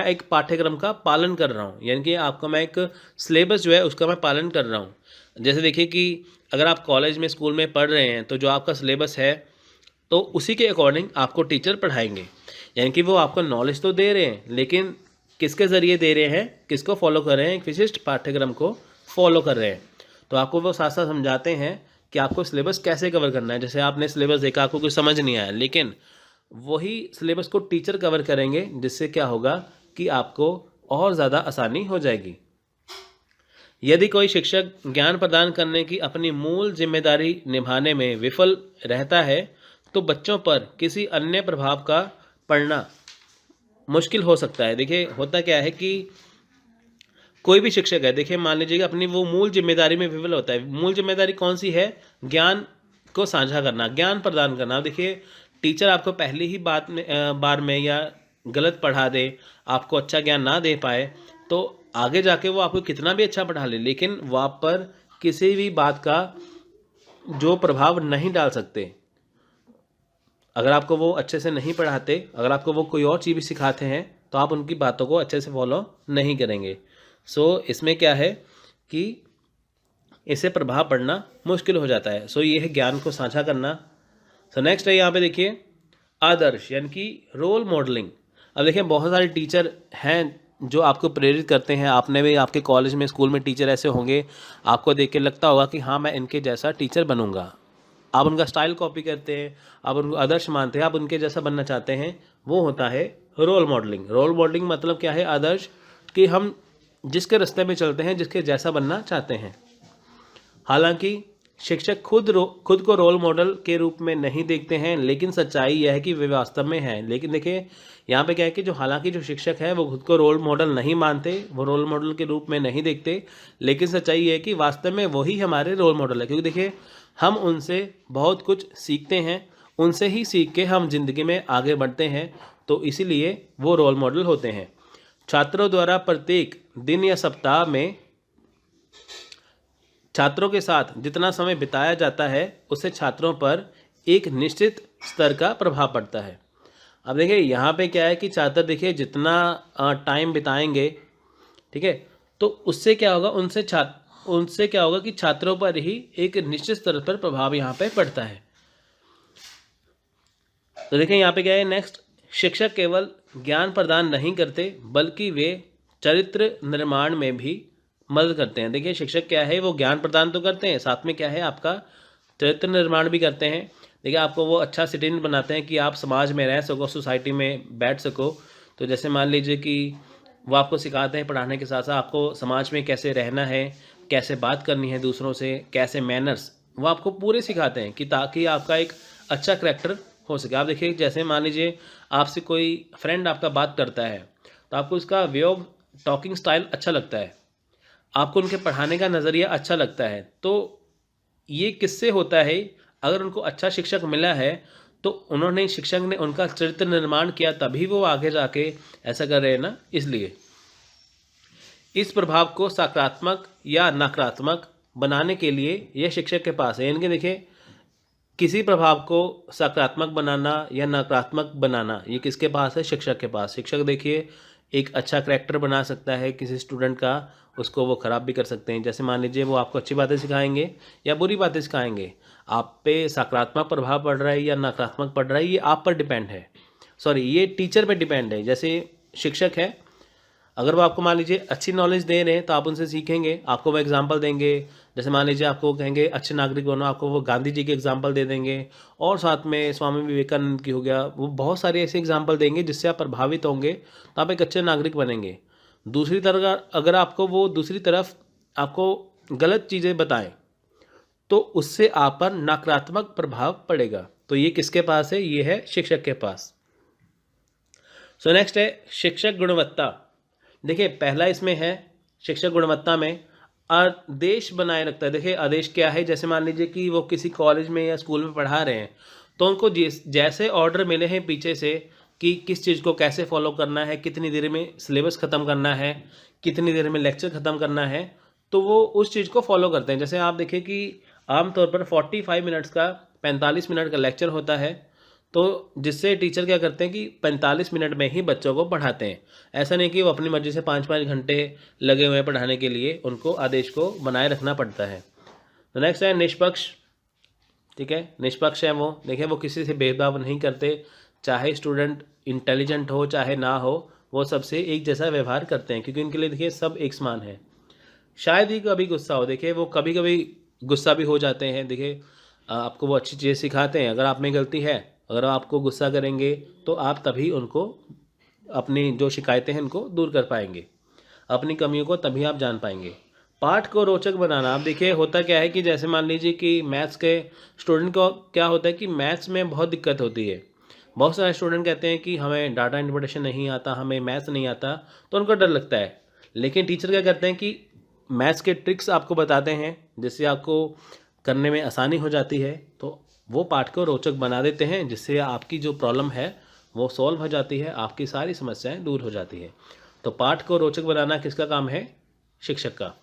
एक पाठ्यक्रम का पालन कर रहा हूँ, यानी कि आपको मैं एक सिलेबस जो है उसका मैं पालन कर रहा हूँ। जैसे देखिए कि अगर आप कॉलेज में स्कूल में पढ़ रहे हैं तो जो आपका सिलेबस है तो उसी के अकॉर्डिंग आपको टीचर पढ़ाएंगे, यानी कि वो आपको नॉलेज तो दे रहे हैं लेकिन किसके ज़रिए दे रहे हैं, किसको फॉलो कर रहे हैं, एक विशिष्ट पाठ्यक्रम को फॉलो कर रहे हैं। तो आपको वो साथ साथ समझाते हैं कि आपको सिलेबस कैसे कवर करना है। जैसे आपने सिलेबस देखा, आपको कुछ समझ नहीं आया, लेकिन वही सिलेबस को टीचर कवर करेंगे, जिससे क्या होगा कि आपको और ज़्यादा आसानी हो जाएगी। यदि कोई शिक्षक ज्ञान प्रदान करने की अपनी मूल जिम्मेदारी निभाने में विफल रहता है तो बच्चों पर किसी अन्य प्रभाव का पड़ना मुश्किल हो सकता है। देखिए होता क्या है कि कोई भी शिक्षक है, देखिए मान लीजिए अपनी वो मूल जिम्मेदारी में विफल होता है। मूल जिम्मेदारी कौन सी है? ज्ञान को साझा करना, ज्ञान प्रदान करना। देखिए टीचर आपको पहले ही बार में या गलत पढ़ा दे, आपको अच्छा ज्ञान ना दे पाए, तो आगे जाके वो आपको कितना भी अच्छा पढ़ा ले, लेकिन वहाँ पर किसी भी बात का जो प्रभाव नहीं डाल सकते। अगर आपको वो अच्छे से नहीं पढ़ाते, अगर आपको वो कोई और चीज़ भी सिखाते हैं तो आप उनकी बातों को अच्छे से फॉलो नहीं करेंगे। इसमें क्या है कि इससे प्रभाव पड़ना मुश्किल हो जाता है। ये है ज्ञान को साझा करना। नेक्स्ट है यहाँ पे देखिए आदर्श, यानी कि रोल मॉडलिंग। अब देखिए बहुत सारे टीचर हैं जो आपको प्रेरित करते हैं। आपने भी आपके कॉलेज में स्कूल में टीचर ऐसे होंगे, आपको देख के लगता होगा कि हाँ मैं इनके जैसा टीचर बनूंगा। आप उनका स्टाइल कॉपी करते हैं, आप उनको आदर्श मानते हैं, आप उनके जैसा बनना चाहते हैं। वो होता है रोल मॉडलिंग। रोल मॉडलिंग मतलब क्या है? आदर्श, कि हम जिसके रास्ते में चलते हैं, जिसके जैसा बनना चाहते हैं। हालांकि शिक्षक खुद को रोल मॉडल के रूप में नहीं देखते हैं, लेकिन सच्चाई यह है कि वे वास्तव में हैं। लेकिन देखिए यहाँ पे क्या है कि हालांकि जो शिक्षक है वो खुद को रोल मॉडल नहीं मानते, वो रोल मॉडल के रूप में नहीं देखते, लेकिन सच्चाई ये है कि वास्तव में वही हमारे रोल मॉडल है। क्योंकि देखिए हम उनसे बहुत कुछ सीखते हैं, उनसे ही सीख के हम जिंदगी में आगे बढ़ते हैं, तो इसीलिए वो रोल मॉडल होते हैं। छात्रों द्वारा प्रत्येक दिन या सप्ताह में छात्रों के साथ जितना समय बिताया जाता है उससे छात्रों पर एक निश्चित स्तर का प्रभाव पड़ता है। अब देखिए यहाँ पे क्या है कि छात्र देखिए जितना टाइम बिताएंगे, ठीक है, तो उससे क्या होगा, उनसे क्या होगा कि छात्रों पर ही एक निश्चित स्तर पर प्रभाव यहाँ पे पड़ता है। तो देखिए यहाँ पे क्या है नेक्स्ट, शिक्षक केवल ज्ञान प्रदान नहीं करते बल्कि वे चरित्र निर्माण में भी मदद करते हैं। देखिए शिक्षक क्या है, वो ज्ञान प्रदान तो करते हैं, साथ में क्या है आपका चरित्र निर्माण भी करते हैं। देखिए आपको वो अच्छा सिटीजन बनाते हैं कि आप समाज में रह सको, सोसाइटी में बैठ सको। तो जैसे मान लीजिए कि वो आपको सिखाते हैं पढ़ाने के साथ साथ आपको समाज में कैसे रहना है, कैसे बात करनी है दूसरों से, कैसे मैनर्स, वो आपको पूरे सिखाते हैं कि ताकि आपका एक अच्छा करैक्टर हो सके। आप देखिए जैसे मान लीजिए आपसे कोई फ्रेंड आपका बात करता है तो आपको उसका वे ऑफ टॉकिंग स्टाइल अच्छा लगता है, आपको उनके पढ़ाने का नज़रिया अच्छा लगता है। तो ये किससे होता है? अगर उनको अच्छा शिक्षक मिला है तो शिक्षक ने उनका चरित्र निर्माण किया, तभी वो आगे जाके ऐसा कर रहे हैं ना। इसलिए इस प्रभाव को सकारात्मक या नकारात्मक बनाने के लिए यह शिक्षक के पास है। यानी कि देखिए किसी प्रभाव को सकारात्मक बनाना या नकारात्मक बनाना ये किसके पास है? शिक्षक के पास। शिक्षक देखिए एक अच्छा करैक्टर बना सकता है किसी स्टूडेंट का, उसको वो ख़राब भी कर सकते हैं। जैसे मान लीजिए वो आपको अच्छी बातें सिखाएंगे या बुरी बातें सिखाएंगे, आप पे सकारात्मक प्रभाव पड़ रहा है या नकारात्मक पड़ रहा है, ये आप पर डिपेंड है, ये टीचर पे डिपेंड है। जैसे शिक्षक है, अगर वो आपको मान लीजिए अच्छी नॉलेज दे रहे हैं तो आप उनसे सीखेंगे, आपको वो एग्जांपल देंगे। जैसे मान लीजिए आपको कहेंगे अच्छे नागरिक बनो, आपको वो गांधी जी के एग्जांपल दे देंगे, और साथ में स्वामी विवेकानंद की हो गया, वो बहुत सारे ऐसे एग्जांपल देंगे जिससे आप प्रभावित होंगे, तो आप एक अच्छे नागरिक बनेंगे। दूसरी तरफ अगर दूसरी तरफ आपको गलत चीज़ें बताएं तो उससे आप पर नकारात्मक प्रभाव पड़ेगा। तो ये किसके पास है? ये है शिक्षक के पास। नेक्स्ट है शिक्षक गुणवत्ता। देखिए पहला इसमें है शिक्षक गुणवत्ता में आदेश बनाए रखता है। देखिए आदेश क्या है, जैसे मान लीजिए कि वो किसी कॉलेज में या स्कूल में पढ़ा रहे हैं, तो उनको जैसे ऑर्डर मिले हैं पीछे से कि किस चीज़ को कैसे फॉलो करना है, कितनी देर में सिलेबस ख़त्म करना है, कितनी देर में लेक्चर ख़त्म करना है, तो वो उस चीज़ को फॉलो करते हैं। जैसे आप देखिए कि आमतौर पर 45 मिनट्स का 45 मिनट का लेक्चर होता है, तो जिससे टीचर क्या करते हैं कि 45 मिनट में ही बच्चों को पढ़ाते हैं। ऐसा नहीं कि वो अपनी मर्ज़ी से 5-5 घंटे लगे हुए हैं पढ़ाने के लिए, उनको आदेश को बनाए रखना पड़ता है। तो नेक्स्ट है निष्पक्ष। ठीक है, निष्पक्ष है वो, देखिए वो किसी से भेदभाव नहीं करते, चाहे स्टूडेंट इंटेलिजेंट हो चाहे ना हो, वो सबसे एक जैसा व्यवहार करते हैं, क्योंकि उनके लिए देखिए सब एक समान है। शायद ही कभी गुस्सा हो, देखिए वो कभी कभी गुस्सा भी हो जाते हैं। देखिए आपको वो अच्छी चीज़ सिखाते हैं, अगर आप में गलती है, अगर आपको गुस्सा करेंगे तो आप तभी उनको अपनी जो शिकायतें हैं उनको दूर कर पाएंगे, अपनी कमियों को तभी आप जान पाएंगे। पाठ को रोचक बनाना, आप देखिए होता क्या है कि जैसे मान लीजिए कि मैथ्स के स्टूडेंट को क्या होता है कि मैथ्स में बहुत दिक्कत होती है। बहुत सारे स्टूडेंट कहते हैं कि हमें डाटा इंटरप्रिटेशन नहीं आता, हमें मैथ्स नहीं आता, तो उनको डर लगता है। लेकिन टीचर क्या करते हैं कि मैथ्स के ट्रिक्स आपको बताते हैं, जिससे आपको करने में आसानी हो जाती है, तो वो पाठ को रोचक बना देते हैं, जिससे आपकी जो प्रॉब्लम है वो सॉल्व हो जाती है, आपकी सारी समस्याएं दूर हो जाती है। तो पाठ को रोचक बनाना किसका काम है? शिक्षक का।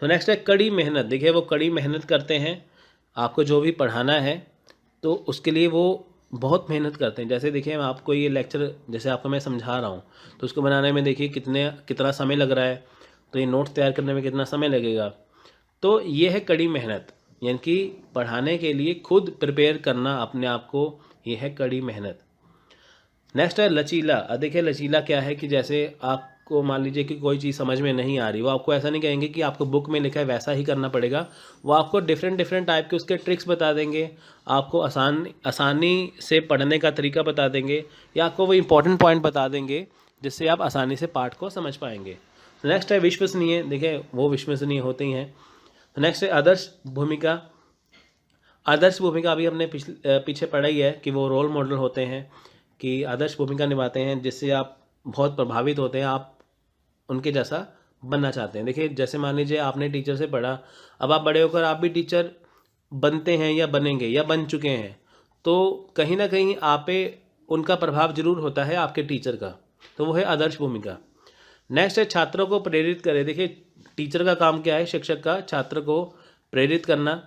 तो नेक्स्ट है कड़ी मेहनत। देखिए वो कड़ी मेहनत करते हैं, आपको जो भी पढ़ाना है तो उसके लिए वो बहुत मेहनत करते हैं। जैसे देखिए मैं आपको ये लेक्चर जैसे आपको मैं समझा रहा हूँ, तो उसको बनाने में देखिए कितना समय लग रहा है, तो ये नोट्स तैयार करने में कितना समय लगेगा। तो ये है कड़ी मेहनत, यानी कि पढ़ाने के लिए खुद प्रिपेयर करना अपने आप को, ये है कड़ी मेहनत। नेक्स्ट है लचीला। देखिए लचीला क्या है कि जैसे आपको मान लीजिए कि कोई चीज़ समझ में नहीं आ रही, वो आपको ऐसा नहीं कहेंगे कि आपको बुक में लिखा है वैसा ही करना पड़ेगा, वो आपको डिफरेंट टाइप के उसके ट्रिक्स बता देंगे, आपको आसानी से पढ़ने का तरीका बता देंगे, या आपको वो इंपॉर्टेंट पॉइंट बता देंगे जिससे आप आसानी से पाठ को समझ पाएंगे। नेक्स्ट है विश्वसनीय। देखिए वो विश्वसनीय होते ही हैं। नेक्स्ट है आदर्श भूमिका। आदर्श भूमिका अभी हमने पीछे पढ़ा ही है कि वो रोल मॉडल होते हैं, कि आदर्श भूमिका निभाते हैं जिससे आप बहुत प्रभावित होते हैं, आप उनके जैसा बनना चाहते हैं। देखिए जैसे मान लीजिए आपने टीचर से पढ़ा, अब आप बड़े होकर आप भी टीचर बनते हैं या बनेंगे या बन चुके हैं, तो कहीं ना कहीं आप पे उनका प्रभाव जरूर होता है आपके टीचर का, तो वो है आदर्श भूमिका। नेक्स्ट है छात्रों को प्रेरित करें। देखिए टीचर का काम क्या है? शिक्षक का छात्र को प्रेरित करना,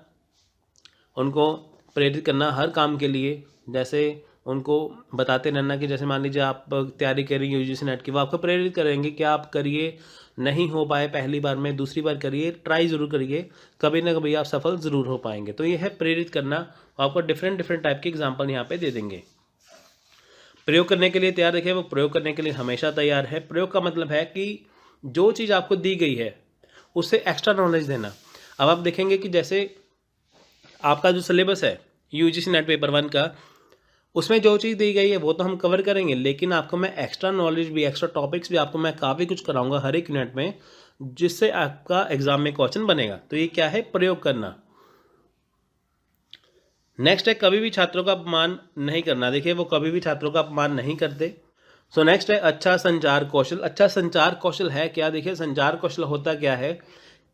उनको प्रेरित करना हर काम के लिए। जैसे उनको बताते रहना कि जैसे मान लीजिए आप तैयारी करेंगे यूजीसी नेट की, वो आपको प्रेरित करेंगे कि आप करिए, नहीं हो पाए पहली बार में, दूसरी बार करिए, ट्राई ज़रूर करिए, कभी ना कभी आप सफल ज़रूर हो पाएंगे। तो ये है प्रेरित करना। आपको डिफरेंट टाइप के एग्जाम्पल यहाँ पे दे देंगे। प्रयोग करने के लिए तैयार, देखिए वो प्रयोग करने के लिए हमेशा तैयार है। प्रयोग का मतलब है कि जो चीज़ आपको दी गई है उससे एक्स्ट्रा नॉलेज देना। अब आप देखेंगे कि जैसे आपका जो सिलेबस है यूजीसी नेट पेपर 1 का, उसमें जो चीज़ दी गई है वो तो हम कवर करेंगे, लेकिन आपको मैं एक्स्ट्रा नॉलेज भी, एक्स्ट्रा टॉपिक्स भी आपको मैं काफ़ी कुछ कराऊंगा हर एक यूनिट में, जिससे आपका एग्जाम में क्वेश्चन बनेगा। तो ये क्या है? प्रयोग करना। नेक्स्ट है कभी भी छात्रों का अपमान नहीं करना। देखिए वो कभी भी छात्रों का अपमान नहीं करते। सो नेक्स्ट है अच्छा संचार कौशल। अच्छा संचार कौशल है क्या? देखिए संचार कौशल होता क्या है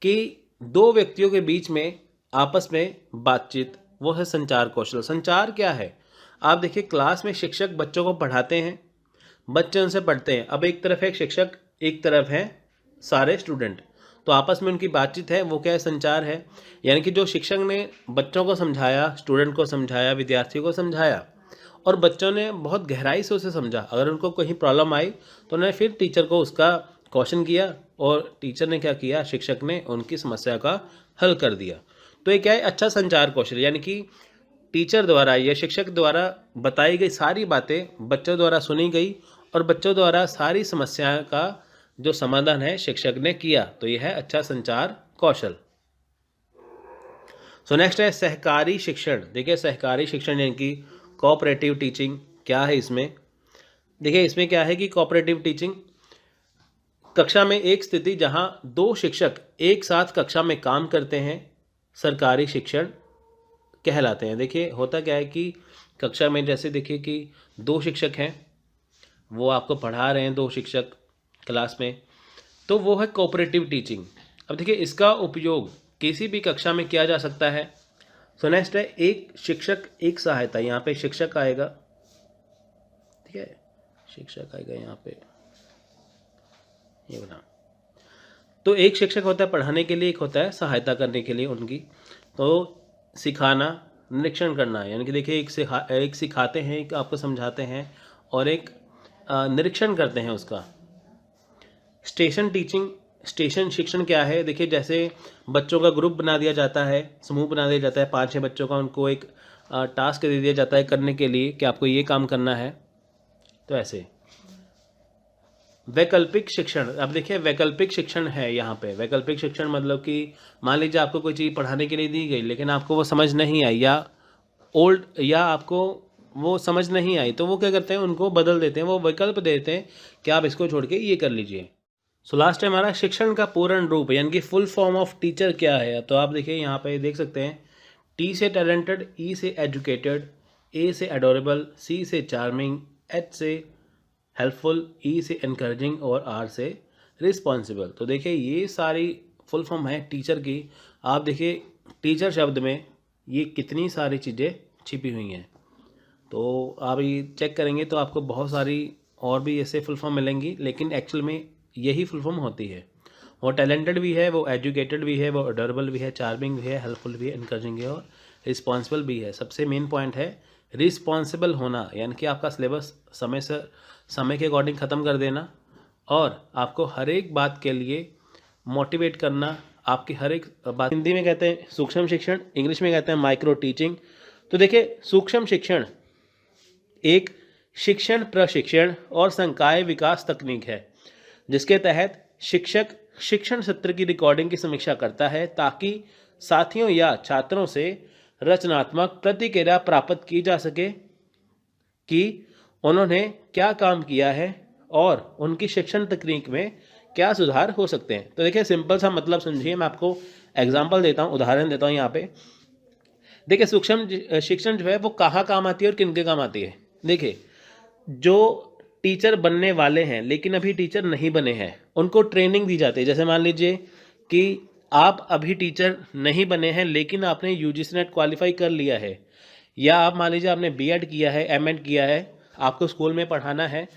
कि दो व्यक्तियों के बीच में आपस में बातचीत, वो है संचार कौशल। संचार क्या है? आप देखिए क्लास में शिक्षक बच्चों को पढ़ाते हैं, बच्चे उनसे पढ़ते हैं। अब एक तरफ है शिक्षक, एक तरफ है सारे स्टूडेंट, तो आपस में उनकी बातचीत है, वो क्या है? संचार है। यानी कि जो शिक्षक ने बच्चों को समझाया, स्टूडेंट को समझाया, विद्यार्थियों को समझाया, और बच्चों ने बहुत गहराई से उसे समझा। अगर उनको कहीं प्रॉब्लम आई तो उन्होंने फिर टीचर को उसका क्वेश्चन किया, और टीचर ने क्या किया? शिक्षक ने उनकी समस्या का हल कर दिया। तो ये क्या है? अच्छा संचार कौशल, यानी कि टीचर द्वारा या शिक्षक द्वारा बताई गई सारी बातें बच्चों द्वारा सुनी गई, और बच्चों द्वारा सारी समस्या का जो समाधान है शिक्षक ने किया। तो यह है अच्छा संचार कौशल। सो नेक्स्ट है सहकारी शिक्षण। देखिए सहकारी शिक्षण यानी कि कोऑपरेटिव टीचिंग क्या है इसमें? देखिए इसमें क्या है कि कोऑपरेटिव टीचिंग, कक्षा में एक स्थिति जहां दो शिक्षक एक साथ कक्षा में काम करते हैं, सरकारी शिक्षण कहलाते हैं। देखिए होता क्या है कि कक्षा में जैसे देखिए कि दो शिक्षक हैं, वो आपको पढ़ा रहे हैं, दो शिक्षक क्लास में, तो वो है कोऑपरेटिव टीचिंग। अब देखिए इसका उपयोग किसी भी कक्षा में किया जा सकता है। सो नेक्स्ट है एक शिक्षक एक सहायता, यहाँ पे शिक्षक आएगा, ठीक है, शिक्षक आएगा यहाँ पे, ये बना। तो एक शिक्षक होता है पढ़ाने के लिए, एक होता है सहायता करने के लिए उनकी। तो सिखाना, निरीक्षण करना, यानी कि देखिए एक सिखाते हैं, एक आपको समझाते हैं, और एक निरीक्षण करते हैं उसका। स्टेशन टीचिंग, स्टेशन शिक्षण क्या है? देखिए जैसे बच्चों का ग्रुप बना दिया जाता है, समूह बना दिया जाता है 5-6 बच्चों का, उनको एक टास्क दे दिया जाता है करने के लिए कि आपको ये काम करना है। तो ऐसे वैकल्पिक शिक्षण, अब देखिए वैकल्पिक शिक्षण है यहाँ पे। वैकल्पिक शिक्षण मतलब कि मान लीजिए आपको कोई चीज़ पढ़ाने के लिए दी गई लेकिन आपको वो समझ नहीं आई, या आपको वो समझ नहीं आई, तो वो क्या करते हैं, उनको बदल देते हैं, वो विकल्प देते हैं कि आप इसको छोड़ के ये कर लीजिए। सो लास्ट है हमारा शिक्षण का पूर्ण रूप, यानी कि फुल फॉर्म ऑफ टीचर क्या है। तो आप देखिए यहाँ पे देख सकते हैं, टी से टैलेंटेड, ई से एजुकेटेड, ए से एडोरेबल, सी से चार्मिंग, एच से हेल्पफुल, ई से इनकरेजिंग और आर से रिस्पॉन्सिबल। तो देखिए ये सारी फुल फॉर्म है टीचर की। आप देखिए टीचर शब्द में ये कितनी सारी चीज़ें छिपी हुई हैं। तो आप ये चेक करेंगे तो आपको बहुत सारी और भी ऐसे फुल फॉर्म मिलेंगी, लेकिन एक्चुअल में यही फुल फॉर्म होती है। वो टैलेंटेड भी है, वो एजुकेटेड भी है, वो अडोरेबल भी है, चार्मिंग भी है, हेल्पफुल भी है, इनकरेजिंग है और रिस्पॉन्सिबल भी है। सबसे मेन पॉइंट है रिस्पॉन्सिबल होना, यानी कि आपका सिलेबस समय के अकॉर्डिंग ख़त्म कर देना और आपको हर एक बात के लिए मोटिवेट करना। आपकी हर एक बात, हिंदी में कहते हैं सूक्ष्म शिक्षण, इंग्लिश में कहते हैं माइक्रो टीचिंग। तो देखिए सूक्ष्म शिक्षण एक शिक्षण, प्रशिक्षण और संकाय विकास तकनीक है जिसके तहत शिक्षक शिक्षण सत्र की रिकॉर्डिंग की समीक्षा करता है ताकि साथियों या छात्रों से रचनात्मक प्रतिक्रिया प्राप्त की जा सके कि उन्होंने क्या काम किया है और उनकी शिक्षण तकनीक में क्या सुधार हो सकते हैं। तो देखिए सिंपल सा मतलब समझिए, मैं आपको एग्जांपल देता हूँ, उदाहरण देता हूँ यहाँ पे। देखिए सूक्ष्म शिक्षण जो है वो कहाँ काम आती है और किन के काम आती है। देखिए जो टीचर बनने वाले हैं लेकिन अभी टीचर नहीं बने हैं, उनको ट्रेनिंग दी जाती है। जैसे मान लीजिए कि आप अभी टीचर नहीं बने हैं लेकिन आपने यूजीसी नेट क्वालिफाई कर लिया है, या आप मान लीजिए आपने बीएड किया है, एमएड किया है, आपको स्कूल में पढ़ाना है,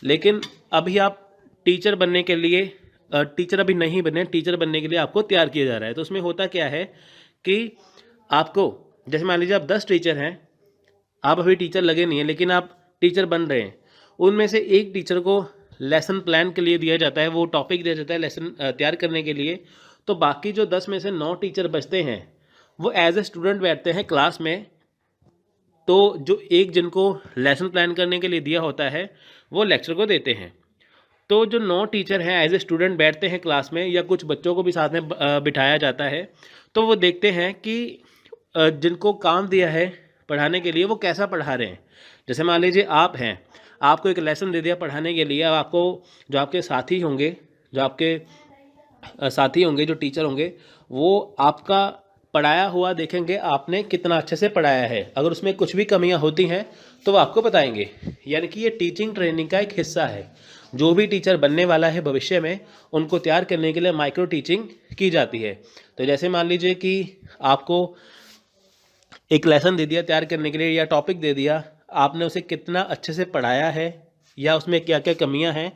लेकिन अभी आप टीचर बनने के लिए टीचर अभी नहीं बने, टीचर बनने के लिए आपको तैयार किया जा रहा है। तो उसमें होता क्या है कि आपको, जैसे मान लीजिए आप 10 टीचर हैं, आप अभी टीचर लगे नहीं हैं लेकिन आप टीचर बन रहे हैं, उनमें से एक टीचर को लेसन प्लान के लिए दिया जाता है, वो टॉपिक दिया जाता है लेसन तैयार करने के लिए। तो बाकी जो 10 में से 9 टीचर बचते हैं वो एज ए स्टूडेंट बैठते हैं क्लास में। तो जो एक जिनको लेसन प्लान करने के लिए दिया होता है वो लेक्चर को देते हैं। तो जो 9 टीचर हैं एज ए स्टूडेंट बैठते हैं क्लास में, या कुछ बच्चों को भी साथ में बिठाया जाता है। तो वो देखते हैं कि जिनको काम दिया है पढ़ाने के लिए वो कैसा पढ़ा रहे हैं। जैसे मान लीजिए आप हैं, आपको एक लेसन दे दिया पढ़ाने के लिए, अब आपको जो आपके साथी होंगे, जो टीचर होंगे, वो आपका पढ़ाया हुआ देखेंगे आपने कितना अच्छे से पढ़ाया है। अगर उसमें कुछ भी कमियां होती हैं तो वो आपको बताएंगे। यानी कि ये टीचिंग ट्रेनिंग का एक हिस्सा है। जो भी टीचर बनने वाला है भविष्य में, उनको तैयार करने के लिए माइक्रो टीचिंग की जाती है। तो जैसे मान लीजिए कि आपको एक लेसन दे दिया तैयार करने के लिए, या टॉपिक दे दिया, आपने उसे कितना अच्छे से पढ़ाया है या उसमें क्या क्या कमियां हैं,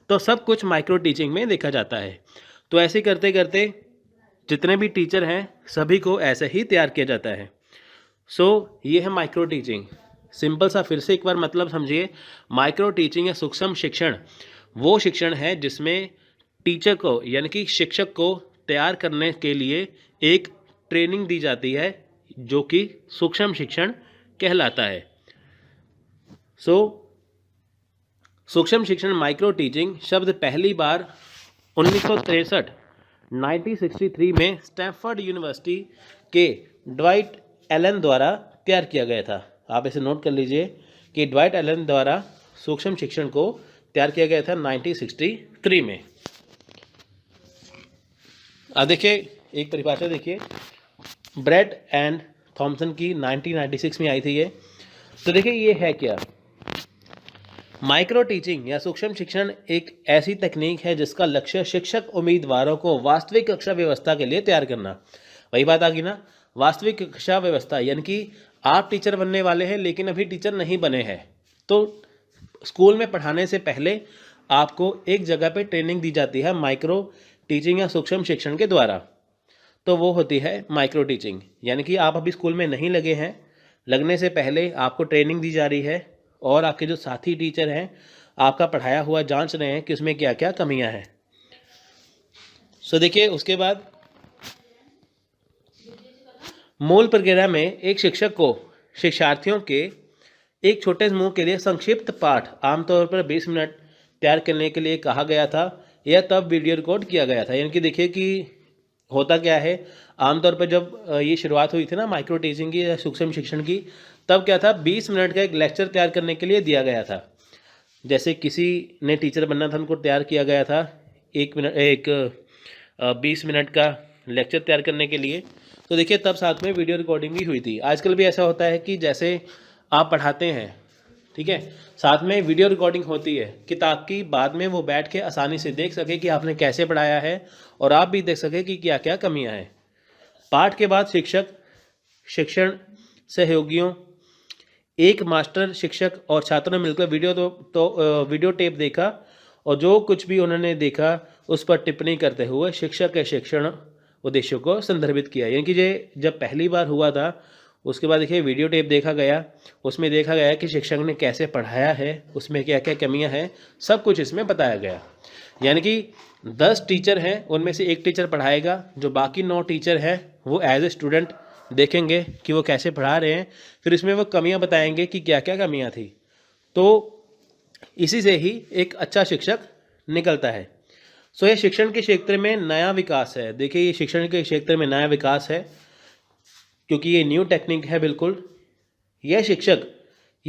तो सब कुछ माइक्रो टीचिंग में देखा जाता है। तो ऐसे करते करते जितने भी टीचर हैं सभी को ऐसे ही तैयार किया जाता है। सो ये है माइक्रो टीचिंग। सिंपल सा फिर से एक बार मतलब समझिए, माइक्रो टीचिंग या सूक्ष्म शिक्षण वो शिक्षण है जिसमें टीचर को, यानी कि शिक्षक को तैयार करने के लिए एक ट्रेनिंग दी जाती है जो कि सूक्ष्म शिक्षण कहलाता है। सूक्ष्म शिक्षण माइक्रो टीचिंग शब्द पहली बार 1963 में स्टैनफोर्ड यूनिवर्सिटी के ड्वाइट एलन द्वारा तैयार किया गया था। आप इसे नोट कर लीजिए कि ड्वाइट एलन द्वारा सूक्ष्म शिक्षण को तैयार किया गया था 1963 में। अब देखिए एक परिभाषा देखिए, ब्रेड एंड थॉमसन की 1996 में आई थी ये। तो देखिए ये है क्या, माइक्रो टीचिंग या सूक्ष्म शिक्षण एक ऐसी तकनीक है जिसका लक्ष्य शिक्षक उम्मीदवारों को वास्तविक कक्षा व्यवस्था के लिए तैयार करना। वही बात आ गई ना, वास्तविक कक्षा व्यवस्था, यानी कि आप टीचर बनने वाले हैं लेकिन अभी टीचर नहीं बने हैं, तो स्कूल में पढ़ाने से पहले आपको एक जगह पे ट्रेनिंग दी जाती है माइक्रो टीचिंग या सूक्ष्म शिक्षण के द्वारा। तो वो होती है माइक्रो टीचिंग, यानी कि आप अभी स्कूल में नहीं लगे हैं, लगने से पहले आपको ट्रेनिंग दी जा रही है और आपके जो साथी टीचर हैं आपका पढ़ाया हुआ जांच रहे हैं कि उसमें क्या क्या कमियां हैं। सो देखिए, उसके बाद मूल प्रक्रिया में एक शिक्षक को शिक्षार्थियों के एक छोटे समूह के लिए संक्षिप्त पाठ आमतौर पर 20 मिनट तैयार करने के लिए कहा गया था। यह तब वीडियो रिकॉर्ड किया गया था। यानी कि देखिए कि होता क्या है, आमतौर पर जब ये शुरुआत हुई थी ना माइक्रो टीचिंग की या सूक्ष्म शिक्षण की, तब क्या था, 20 मिनट का एक लेक्चर तैयार करने के लिए दिया गया था। जैसे किसी ने टीचर बनना था, उनको तैयार किया गया था 20 मिनट का लेक्चर तैयार करने के लिए। तो देखिए तब साथ में वीडियो रिकॉर्डिंग भी हुई थी। आजकल भी ऐसा होता है कि जैसे आप पढ़ाते हैं, ठीक है, साथ में वीडियो रिकॉर्डिंग होती है कि ताकि बाद में वो बैठ के आसानी से देख सके कि आपने कैसे पढ़ाया है और आप भी देख सके कि क्या क्या कमियां हैं। पाठ के बाद शिक्षक, शिक्षण सहयोगियों, एक मास्टर शिक्षक और छात्रों ने मिलकर वीडियो टेप देखा और जो कुछ भी उन्होंने देखा उस पर टिप्पणी करते हुए शिक्षक के शिक्षण उद्देश्यों को संदर्भित किया। यानी कि ये जब पहली बार हुआ था, उसके बाद देखिए वीडियो टेप देखा गया, उसमें देखा गया कि शिक्षक ने कैसे पढ़ाया है, उसमें क्या क्या कमियां हैं, सब कुछ इसमें बताया गया। यानी कि 10 टीचर हैं, उनमें से एक टीचर पढ़ाएगा, जो बाकी 9 टीचर हैं वो एज ए स्टूडेंट देखेंगे कि वो कैसे पढ़ा रहे हैं, फिर इसमें वो कमियां बताएंगे कि क्या क्या कमियां थी। तो इसी से ही एक अच्छा शिक्षक निकलता है। सो ये शिक्षण के क्षेत्र में नया विकास है। देखिए ये शिक्षण के क्षेत्र में नया विकास है क्योंकि ये न्यू टेक्निक है बिल्कुल। यह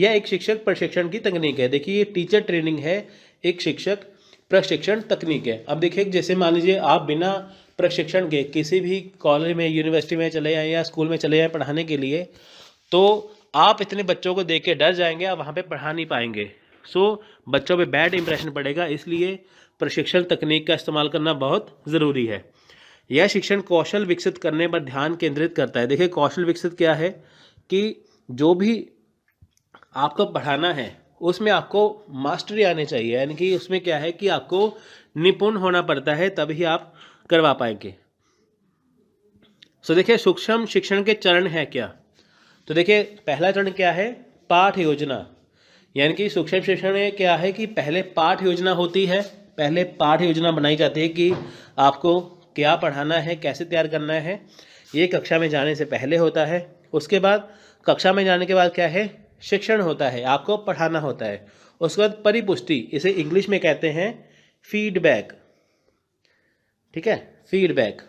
एक शिक्षक प्रशिक्षण की तकनीक है। देखिए ये टीचर ट्रेनिंग है, एक शिक्षक प्रशिक्षण तकनीक है। अब देखिए जैसे मान लीजिए आप बिना प्रशिक्षण के किसी भी कॉलेज में, यूनिवर्सिटी में चले जाएँ या स्कूल में चले जाएँ पढ़ाने के लिए, तो आप इतने बच्चों को देख के डर जाएंगे, आप वहाँ पे पढ़ा नहीं पाएंगे। सो बच्चों पे बैड इंप्रेशन पड़ेगा, इसलिए प्रशिक्षण तकनीक का इस्तेमाल करना बहुत ज़रूरी है। यह शिक्षण कौशल विकसित करने पर ध्यान केंद्रित करता है। देखिए कौशल विकसित क्या है कि जो भी आपको पढ़ाना है उसमें आपको मास्टरी आनी चाहिए। यानी कि उसमें क्या है कि आपको निपुण होना पड़ता है, तभी आप करवा पाएंगे। सो देखिए सूक्ष्म शिक्षण के चरण है क्या, तो देखिए पहला चरण क्या है, पाठ योजना। यानी कि सूक्ष्म शिक्षण में क्या है कि पहले पाठ योजना होती है, पहले पाठ योजना बनाई जाती है कि आपको क्या पढ़ाना है, कैसे तैयार करना है। ये कक्षा में जाने से पहले होता है। उसके बाद कक्षा में जाने के बाद क्या है, शिक्षण होता है, आपको पढ़ाना होता है। उसके बाद परिपुष्टि, इसे इंग्लिश में कहते हैं फीडबैक, ठीक है, फीडबैक,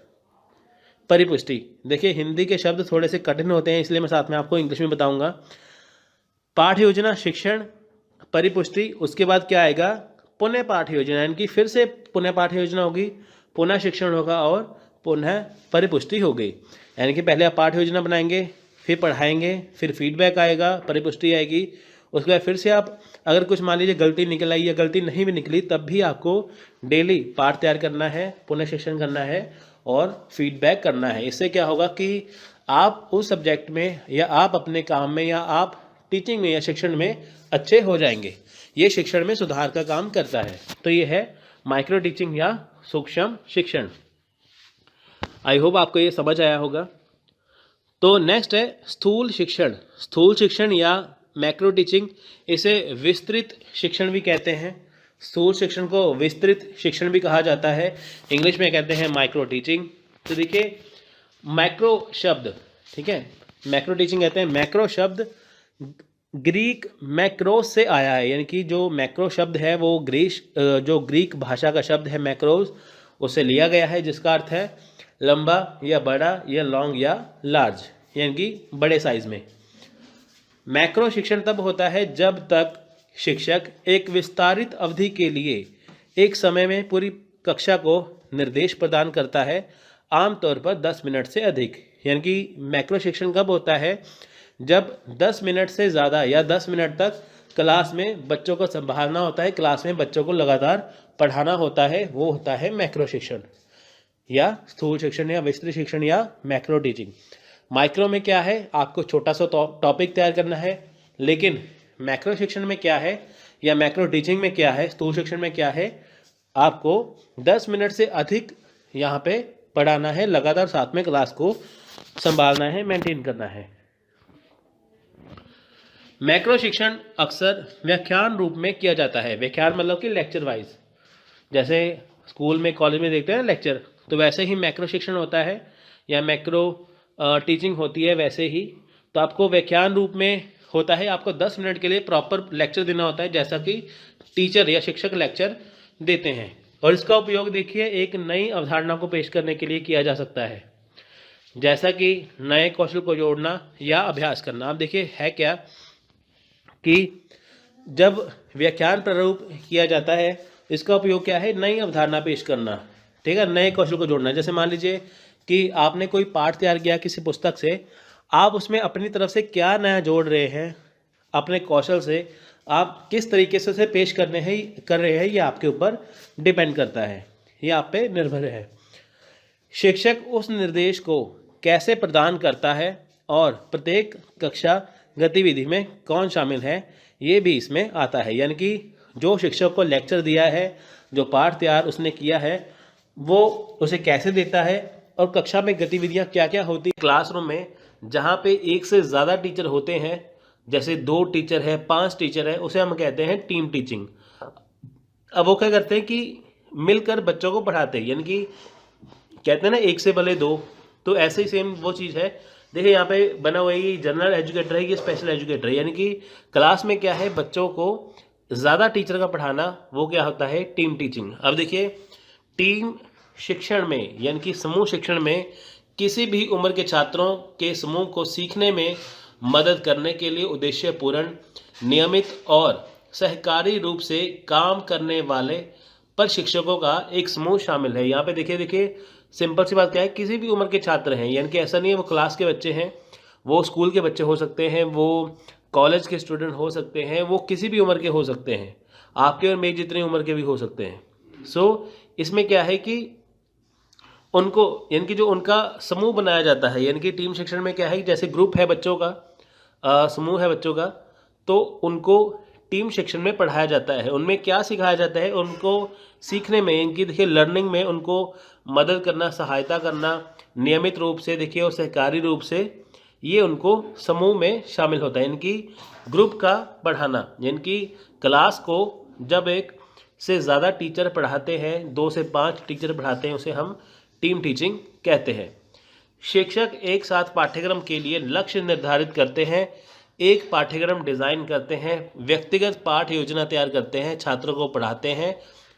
परिपुष्टि। देखिए हिंदी के शब्द थोड़े से कठिन होते हैं, इसलिए मैं साथ में आपको इंग्लिश में बताऊंगा। पाठ योजना, शिक्षण, परिपुष्टि, उसके बाद क्या आएगा, पुनः पाठ योजना, यानी कि फिर से पुनः पाठ योजना होगी, पुनः शिक्षण होगा और पुनः परिपुष्टि होगी। यानी कि पहले आप पाठ योजना बनाएंगे, फिर पढ़ाएंगे, फिर फीडबैक आएगा, परिपुष्टि आएगी। उसके बाद फिर से आप अगर कुछ मान लीजिए गलती निकल आई या गलती नहीं भी निकली, तब भी आपको डेली पाठ तैयार करना है, पुनः शिक्षण करना है और फीडबैक करना है। इससे क्या होगा कि आप उस सब्जेक्ट में या आप अपने काम में या आप टीचिंग में या शिक्षण में अच्छे हो जाएंगे। ये शिक्षण में सुधार का काम करता है। तो ये है माइक्रो टीचिंग या सूक्ष्म शिक्षण। आई होप आपको ये समझ आया होगा। तो नेक्स्ट है स्थूल शिक्षण। स्थूल शिक्षण या मैक्रो टीचिंग, इसे विस्तृत शिक्षण भी कहते हैं। स्थूल शिक्षण को विस्तृत शिक्षण भी कहा जाता है, इंग्लिश में कहते हैं माइक्रो टीचिंग। तो देखिए मैक्रो शब्द, ठीक है, मैक्रो टीचिंग कहते हैं। मैक्रो शब्द ग्रीक मैक्रोस से आया है, यानी कि जो मैक्रो शब्द है वो जो ग्रीक भाषा का शब्द है मैक्रोस, उससे लिया गया है, जिसका अर्थ है लंबा या बड़ा या लॉन्ग या लार्ज, यानी कि बड़े साइज में। मैक्रो शिक्षण तब होता है जब तक शिक्षक एक विस्तारित अवधि के लिए एक समय में पूरी कक्षा को निर्देश प्रदान करता है, आमतौर पर 10 मिनट से अधिक। यानी कि मैक्रो शिक्षण कब होता है, जब 10 मिनट से ज़्यादा या 10 मिनट तक क्लास में बच्चों को संभालना होता है, क्लास में बच्चों को लगातार पढ़ाना होता है, वो होता है मैक्रो शिक्षण या स्थूल शिक्षण या विस्तृत शिक्षण या मैक्रो टीचिंग। माइक्रो में क्या है, आपको छोटा सा टॉपिक तैयार करना है, लेकिन मैक्रो शिक्षण में क्या है या मैक्रो टीचिंग में क्या है, स्थूल शिक्षण में क्या है, आपको 10 मिनट से अधिक यहाँ पे पढ़ाना है, लगातार साथ में क्लास को संभालना है, मेंटेन करना है। मैक्रो शिक्षण अक्सर व्याख्यान रूप में किया जाता है। व्याख्यान मतलब कि लेक्चर वाइज, जैसे स्कूल में कॉलेज में देखते हैं लेक्चर, तो वैसे ही मैक्रो शिक्षण होता है या मैक्रो टीचिंग होती है वैसे ही। तो आपको व्याख्यान रूप में होता है, आपको 10 मिनट के लिए प्रॉपर लेक्चर देना होता है, जैसा कि टीचर या शिक्षक लेक्चर देते हैं। और इसका उपयोग देखिए एक नई अवधारणा को पेश करने के लिए किया जा सकता है, जैसा कि नए कौशल को जोड़ना या अभ्यास करना। आप देखिए है क्या कि जब व्याख्यान प्रारूप किया जाता है, इसका उपयोग क्या है, नई अवधारणा पेश करना, ठीक है, नए कौशल को जोड़ना। जैसे मान लीजिए कि आपने कोई पाठ तैयार किया किसी पुस्तक से, आप उसमें अपनी तरफ से क्या नया जोड़ रहे हैं, अपने कौशल से आप किस तरीके से उसे पेश कर रहे हैं, ये आपके ऊपर डिपेंड करता है, ये आप पे निर्भर है। शिक्षक उस निर्देश को कैसे प्रदान करता है और प्रत्येक कक्षा गतिविधि में कौन शामिल है, ये भी इसमें आता है। यानी कि जो शिक्षक को लेक्चर दिया है, जो पाठ तैयार उसने किया है, वो उसे कैसे देता है और कक्षा में गतिविधियां क्या क्या होती है। क्लासरूम में जहाँ पे एक से ज़्यादा टीचर होते हैं, जैसे 2 टीचर है, 5 टीचर है, उसे हम कहते हैं टीम टीचिंग। अब वो क्या करते हैं कि मिलकर बच्चों को पढ़ाते हैं, यानी कि कहते हैं ना एक से भले 2, तो ऐसे ही सेम वो चीज़ है। देखिए यहाँ पे बना हुआ है, ये जनरल एजुकेटर है, ये स्पेशल एजुकेटर है। यानी कि क्लास में क्या है, बच्चों को ज़्यादा टीचर का पढ़ाना, वो क्या होता है, टीम टीचिंग। अब देखिए टीम शिक्षण में यानी कि समूह शिक्षण में किसी भी उम्र के छात्रों के समूह को सीखने में मदद करने के लिए उद्देश्यपूर्ण, नियमित और सहकारी रूप से काम करने वाले प्रशिक्षकों का एक समूह शामिल है। यहाँ पे देखिए सिंपल सी बात क्या है, किसी भी उम्र के छात्र हैं, यानी कि ऐसा नहीं है वो क्लास के बच्चे हैं, वो स्कूल के बच्चे हो सकते हैं, वो कॉलेज के स्टूडेंट हो सकते हैं, वो किसी भी उम्र के हो सकते हैं, आपके और मेरी जितनी उम्र के भी हो सकते हैं। सो इसमें क्या है कि उनको यानी कि जो उनका समूह बनाया जाता है, यानी कि टीम शिक्षण में क्या है, जैसे ग्रुप है बच्चों का, समूह है बच्चों का, तो उनको टीम शिक्षण में पढ़ाया जाता है। उनमें क्या सिखाया जाता है, उनको सीखने में, इनकी देखिए लर्निंग में उनको मदद करना, सहायता करना नियमित रूप से देखिए और सहकारी रूप से, ये उनको समूह में शामिल होता है। इनकी ग्रुप का पढ़ाना, यानी कि क्लास को जब एक से ज़्यादा टीचर पढ़ाते हैं, 2 से 5 टीचर पढ़ाते हैं, उसे हम टीम टीचिंग कहते हैं। शिक्षक एक साथ पाठ्यक्रम के लिए लक्ष्य निर्धारित करते हैं, एक पाठ्यक्रम डिज़ाइन करते हैं, व्यक्तिगत पाठ योजना तैयार करते हैं, छात्रों को पढ़ाते हैं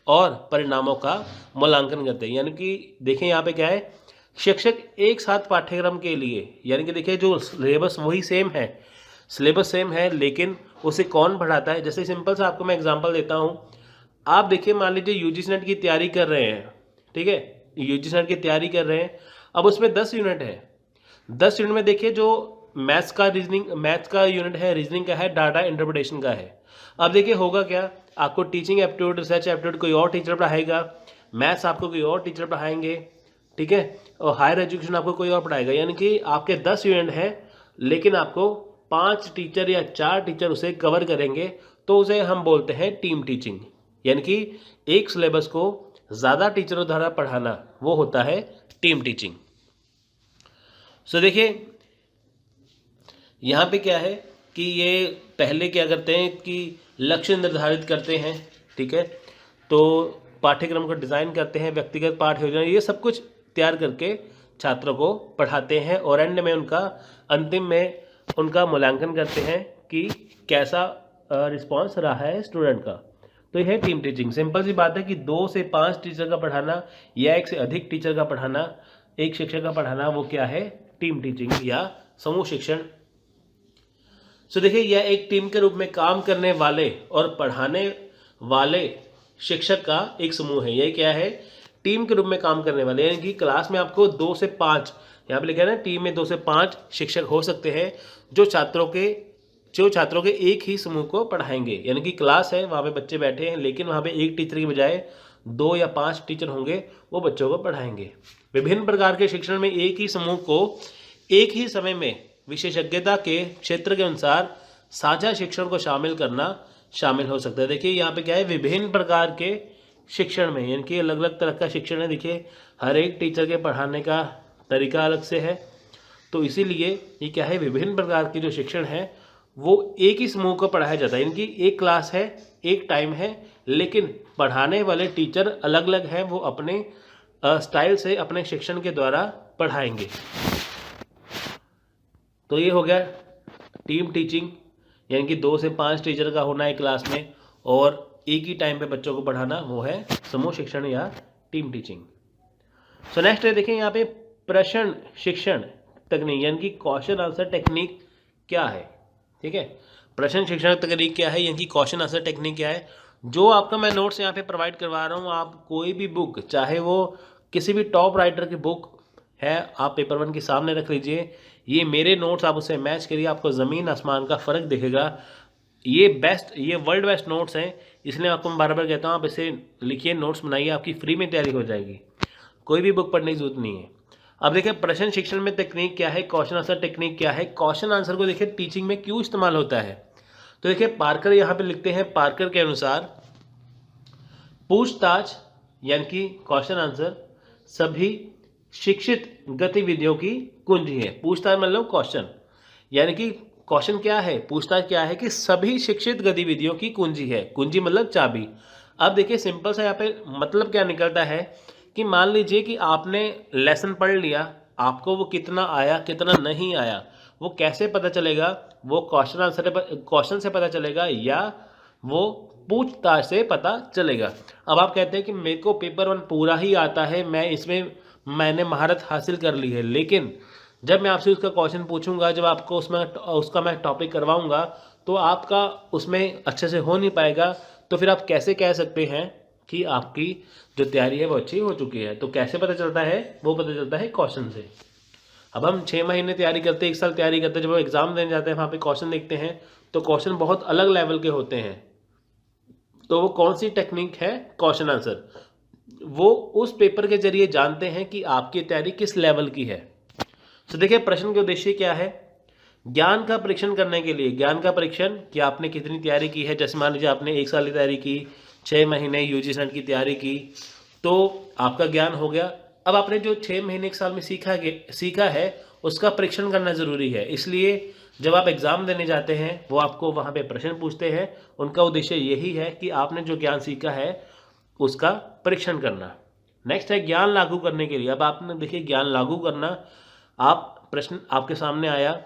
और परिणामों का मूल्यांकन करते हैं। यानी कि देखिए यहाँ पे क्या है, शिक्षक एक साथ पाठ्यक्रम के लिए, यानी कि देखिए जो सिलेबस वही सेम है, सिलेबस सेम है, लेकिन उसे कौन पढ़ाता है। जैसे सिंपल सा आपको मैं एग्जांपल देता हूँ। आप देखिए मान लीजिए यूजीसी नेट की तैयारी कर रहे हैं, ठीक है, यूजीसी नेट की तैयारी कर रहे हैं, अब उसमें 10 यूनिट है। 10 यूनिट में देखिए जो मैथ्स का यूनिट है, रीजनिंग का है, डाटा इंटरप्रिटेशन का है। अब देखिए होगा क्या, आपको टीचिंग एप्टीट्यूड, रिसर्च एप्टीट्यूड कोई और टीचर पढ़ाएगा, मैथ्स आपको कोई और टीचर पढ़ाएंगे, ठीक है, और हायर एजुकेशन आपको कोई और पढ़ाएगा। यानी कि आपके 10 यूनिट हैं, लेकिन आपको 5 टीचर या 4 टीचर उसे कवर करेंगे, तो उसे हम बोलते हैं टीम टीचिंग। यानी कि एक सिलेबस को ज़्यादा टीचरों द्वारा पढ़ाना, वो होता है टीम टीचिंग। सो देखिए यहाँ पे क्या है कि ये पहले क्या करते हैं कि लक्ष्य निर्धारित करते हैं, ठीक है, तो पाठ्यक्रम को डिज़ाइन करते हैं, व्यक्तिगत पाठ योजना, ये सब कुछ तैयार करके छात्रों को पढ़ाते हैं और एंड में अंतिम में उनका मूल्यांकन करते हैं कि कैसा रिस्पांस रहा है स्टूडेंट का। तो यह है टीम टीचिंग। सिंपल सी बात है कि 2 से 5 टीचर का पढ़ाना या 1 से अधिक टीचर का पढ़ाना, एक शिक्षक का पढ़ाना, वो क्या है, टीम टीचिंग या समूह शिक्षण। सो देखिए यह एक टीम के रूप में काम करने वाले और पढ़ाने वाले शिक्षक का एक समूह है। यह क्या है, टीम के रूप में काम करने वाले, यानी कि क्लास में आपको 2 से 5, यहाँ पे लिखा है ना, टीम में 2 से 5 शिक्षक हो सकते हैं जो छात्रों के जो छात्रों के एक ही समूह को पढ़ाएंगे, यानी कि क्लास है, वहाँ पे बच्चे बैठे हैं, लेकिन वहाँ पे एक टीचर की बजाय 2 या 5 टीचर होंगे, वो बच्चों को पढ़ाएंगे। विभिन्न प्रकार के शिक्षण में एक ही समूह को एक ही समय में विशेषज्ञता के क्षेत्र के अनुसार साझा शिक्षण को शामिल करना शामिल हो सकता है। देखिए यहाँ पे क्या है, विभिन्न प्रकार के शिक्षण में, यानी कि अलग अलग तरह का शिक्षण है। देखिए हर एक टीचर के पढ़ाने का तरीका अलग से है, तो इसीलिए ये क्या है, विभिन्न प्रकार के जो शिक्षण है वो एक ही समूह को पढ़ाया जाता है। यानी कि एक क्लास है, एक टाइम है, लेकिन पढ़ाने वाले टीचर अलग अलग हैं, वो अपने स्टाइल से अपने शिक्षण के द्वारा पढ़ाएंगे। तो ये हो गया टीम टीचिंग, यानी कि 2 से 5 टीचर का होना है क्लास में और एक ही टाइम पे बच्चों को पढ़ाना, वो है समूह शिक्षण या टीम टीचिंग। सो नेक्स्ट है, देखिए यहाँ पे प्रश्न शिक्षण तकनीक, यानी कि क्वेश्चन आंसर टेक्निक क्या है। ठीक है, प्रश्न शिक्षण तकनीक क्या है, यानी कि क्वेश्चन आंसर टेक्निक क्या है। जो आपका मैं नोट्स यहाँ पे प्रोवाइड करवा रहा हूँ, आप कोई भी बुक, चाहे वो किसी भी टॉप राइटर की बुक है, आप पेपर 1 के सामने रख लीजिए, ये मेरे नोट्स आप उससे मैच करिए, आपको ज़मीन आसमान का फ़र्क दिखेगा। ये वर्ल्ड बेस्ट नोट्स हैं, इसलिए आपको मैं बार बार कहता हूँ आप इसे लिखिए, नोट्स बनाइए, आपकी फ्री में तैयारी हो जाएगी, कोई भी बुक पढ़ने की जरूरत नहीं है। अब देखिए प्रश्न शिक्षण में तकनीक क्या है, क्वेश्चन आंसर टेक्निक क्या है। क्वेश्चन आंसर को देखिए टीचिंग में क्यों इस्तेमाल होता है, तो देखिए पार्कर यहाँ पे लिखते हैं, पार्कर के अनुसार पूछताछ यानी कि क्वेश्चन आंसर सभी शिक्षित गतिविधियों की कुंजी है। पूछताछ मतलब क्वेश्चन, यानी कि क्वेश्चन क्या है, पूछताछ क्या है कि सभी शिक्षित गतिविधियों की कुंजी है। कुंजी मतलब चाबी। अब देखिए सिंपल सा यहाँ पे मतलब क्या निकलता है कि मान लीजिए कि आपने लेसन पढ़ लिया, आपको वो कितना आया कितना नहीं आया वो कैसे पता चलेगा, वो क्वेश्चन से पता चलेगा या वो पूछताछ से पता चलेगा। अब आप कहते हैं कि मेरे को पेपर 1 पूरा ही आता है, मैंने महारत हासिल कर ली है, लेकिन जब मैं आपसे उसका क्वेश्चन पूछूंगा, जब आपको उसका मैं टॉपिक करवाऊंगा, तो आपका उसमें अच्छे से हो नहीं पाएगा। तो फिर आप कैसे कह सकते हैं कि आपकी जो तैयारी है वो अच्छी हो चुकी है। तो कैसे पता चलता है, वो पता चलता है क्वेश्चन से। अब हम 6 महीने तैयारी करते हैं, 1 साल तैयारी करते हैं, जब हम एग्जाम देने जाते हैं वहाँ पे क्वेश्चन देखते हैं तो क्वेश्चन बहुत अलग लेवल के होते हैं। तो वो कौन सी टेक्निक है, क्वेश्चन आंसर, वो उस पेपर के जरिए जानते हैं कि आपकी तैयारी किस लेवल की है। तो देखिए प्रश्न के उद्देश्य क्या है, ज्ञान का परीक्षण करने के लिए। ज्ञान का परीक्षण कि आपने कितनी तैयारी की है। जैसे मान लीजिए आपने 1 साल की तैयारी की, 6 महीने यूजी सेट की तैयारी की, तो आपका ज्ञान हो गया। अब आपने जो 6 महीने 1 साल में सीखा है उसका परीक्षण करना ज़रूरी है। इसलिए जब आप एग्ज़ाम देने जाते हैं वो आपको वहाँ पे प्रश्न पूछते हैं, उनका उद्देश्य यही है कि आपने जो ज्ञान सीखा है उसका परीक्षण करना। नेक्स्ट है ज्ञान लागू करने के लिए। अब आपने देखिए ज्ञान लागू करना, आप प्रश्न आपके सामने आया,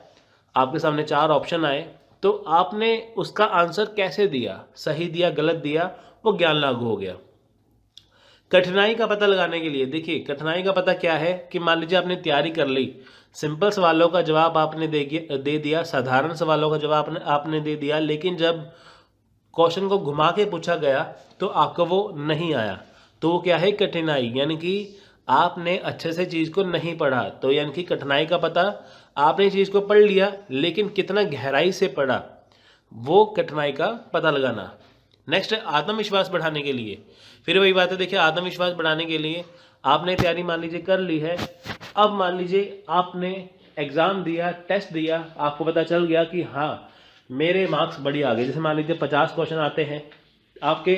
आपके सामने 4 ऑप्शन आए, तो आपने उसका आंसर कैसे दिया, सही दिया गलत दिया, वो ज्ञान लागू हो गया। कठिनाई का पता लगाने के लिए, देखिए कठिनाई का पता क्या है कि मान लीजिए आपने तैयारी कर ली, सिंपल सवालों का जवाब आपने दे दिया, साधारण सवालों का जवाब आपने दे दिया, लेकिन जब क्वेश्चन को घुमा के पूछा गया तो आपको वो नहीं आया, तो वो क्या है, कठिनाई, यानी कि आपने अच्छे से चीज़ को नहीं पढ़ा। तो यानी कि कठिनाई का पता, आपने चीज़ को पढ़ लिया लेकिन कितना गहराई से पढ़ा, वो कठिनाई का पता लगाना। नेक्स्ट है आत्मविश्वास बढ़ाने के लिए। फिर वही बात है, देखिए आत्मविश्वास बढ़ाने के लिए आपने तैयारी मान लीजिए कर ली है, अब मान लीजिए आपने एग्ज़ाम दिया, टेस्ट दिया, आपको पता चल गया कि हाँ मेरे मार्क्स बढ़िया आ गए। जैसे मान लीजिए 50 क्वेश्चन आते हैं, आपके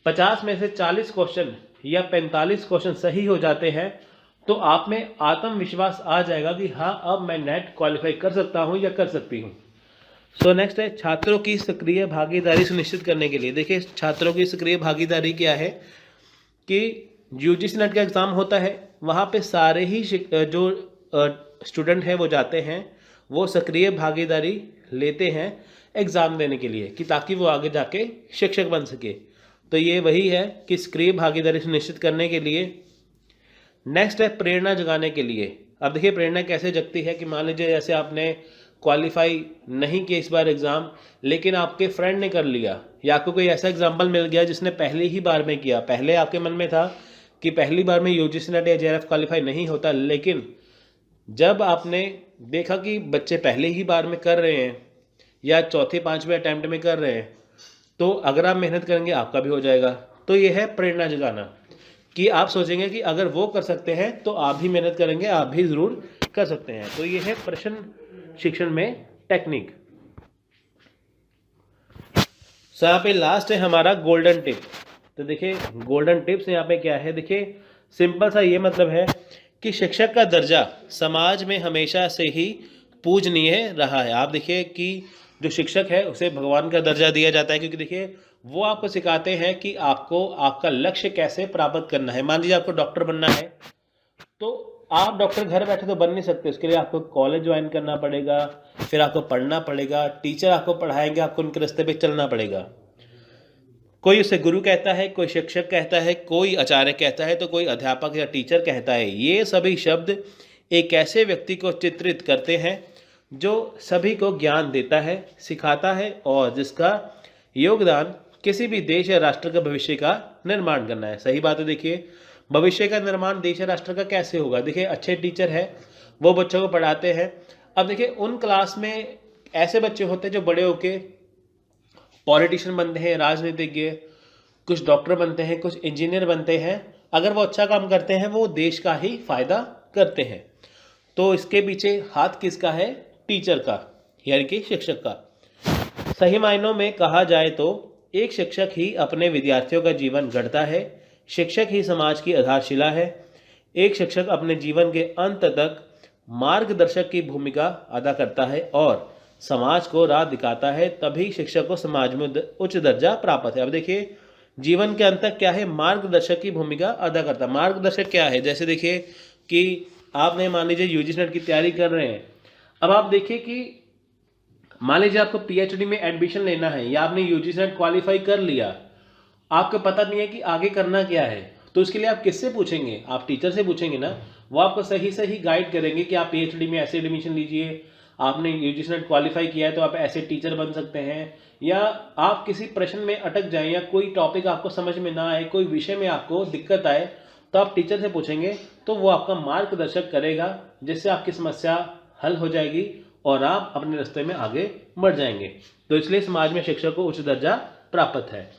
50 में से 40 क्वेश्चन या 45 क्वेश्चन सही हो जाते हैं, तो आप में आत्मविश्वास आ जाएगा कि हाँ अब मैं नेट क्वालिफाई कर सकता हूँ या कर सकती हूँ। सो नेक्स्ट है छात्रों की सक्रिय भागीदारी सुनिश्चित करने के लिए। देखिए छात्रों की सक्रिय भागीदारी क्या है कि यूजीसी नेट का एग्ज़ाम होता है, वहाँ पे सारे ही जो स्टूडेंट हैं वो जाते हैं, वो सक्रिय भागीदारी लेते हैं एग्ज़ाम देने के लिए, कि ताकि वो आगे जाके शिक्षक बन सके। तो ये वही है कि सक्रिय भागीदारी सुनिश्चित करने के लिए। नेक्स्ट है प्रेरणा जगाने के लिए। अब देखिए प्रेरणा कैसे जगती है कि मान लीजिए जैसे आपने क्वालिफाई नहीं किया इस बार एग्ज़ाम, लेकिन आपके फ्रेंड ने कर लिया, या आपको कोई ऐसा एग्जाम्पल मिल गया जिसने पहली ही बार में किया। पहले आपके मन में था कि पहली बार में यूजीसी नेट या जेआरएफ क्वालिफाई नहीं होता, लेकिन जब आपने देखा कि बच्चे पहले ही बार में कर रहे हैं या चौथे पांचवें अटैम्प्ट में कर रहे हैं, तो अगर आप मेहनत करेंगे आपका भी हो जाएगा। तो ये है प्रेरणा जगाना, कि आप सोचेंगे कि अगर वो कर सकते हैं तो आप भी मेहनत करेंगे, आप भी ज़रूर कर सकते हैं। तो ये है प्रश्न शिक्षण में टेक्निक। सो यहाँ पे लास्ट है हमारा गोल्डन टिप। तो देखिए गोल्डन टिप्स यहाँ पे क्या है, देखिए सिंपल सा ये मतलब है कि शिक्षक का दर्जा समाज में हमेशा से ही पूजनीय रहा है। आप देखिए कि जो शिक्षक है उसे भगवान का दर्जा दिया जाता है, क्योंकि देखिए वो आपको सिखाते हैं कि आपको आपका लक्ष्य कैसे प्राप्त करना है। मान लीजिए आपको डॉक्टर बनना है, तो आप डॉक्टर घर बैठे तो बन नहीं सकते, उसके लिए आपको कॉलेज ज्वाइन करना पड़ेगा, फिर आपको पढ़ना पड़ेगा, टीचर आपको पढ़ाएंगे, आपको उनके रास्ते पे चलना पड़ेगा। कोई उसे गुरु कहता है, कोई शिक्षक कहता है, कोई आचार्य कहता है, तो कोई अध्यापक या टीचर कहता है। ये सभी शब्द एक ऐसे व्यक्ति को चित्रित करते हैं जो सभी को ज्ञान देता है, सिखाता है और जिसका योगदान किसी भी देश या राष्ट्र का भविष्य का निर्माण करना है। सही बात है। देखिए भविष्य का निर्माण देश या राष्ट्र का कैसे होगा, देखिए अच्छे टीचर है वो बच्चों को पढ़ाते हैं। अब देखिए उन क्लास में ऐसे बच्चे होते हैं जो बड़े होके पॉलिटिशियन बनते हैं, राजनीतिज्ञ, कुछ डॉक्टर बनते हैं, कुछ इंजीनियर बनते हैं। अगर वो अच्छा काम करते हैं वो देश का ही फायदा करते हैं। तो इसके पीछे हाथ किसका है, टीचर का, यानी कि शिक्षक का। सही मायनों में कहा जाए तो एक शिक्षक ही अपने विद्यार्थियों का जीवन गढ़ता है, शिक्षक ही समाज की आधारशिला है। एक शिक्षक अपने जीवन के अंत तक मार्गदर्शक की भूमिका अदा करता है और समाज को राह दिखाता है, तभी शिक्षक को समाज में उच्च दर्जा प्राप्त है। अब देखिए जीवन के अंत तक क्या है, मार्गदर्शक की भूमिका अदा करता है। मार्गदर्शक क्या है, जैसे देखिए कि आपने मान लीजिए यूजीसी नेट की तैयारी कर रहे हैं। अब आप देखिए कि मान लीजिए आपको पीएचडी में एडमिशन लेना है या आपने यूजीसी नेट क्वालिफाई कर लिया, आपको पता नहीं है कि आगे करना क्या है, तो उसके लिए आप किससे पूछेंगे, आप टीचर से पूछेंगे ना। वो आपको सही सही गाइड करेंगे कि आप पीएचडी में ऐसे एडमिशन लीजिए, आपने यूजीसी नेट क्वालिफाई किया है तो आप ऐसे टीचर बन सकते हैं। या आप किसी प्रश्न में अटक जाएं या कोई टॉपिक आपको समझ में ना आए, कोई विषय में आपको दिक्कत आए, तो आप टीचर से पूछेंगे तो वो आपका मार्गदर्शक करेगा, जिससे आपकी समस्या हल हो जाएगी और आप अपने रास्ते में आगे बढ़ जाएंगे। तो इसलिए समाज में शिक्षक को उच्च दर्जा प्राप्त है।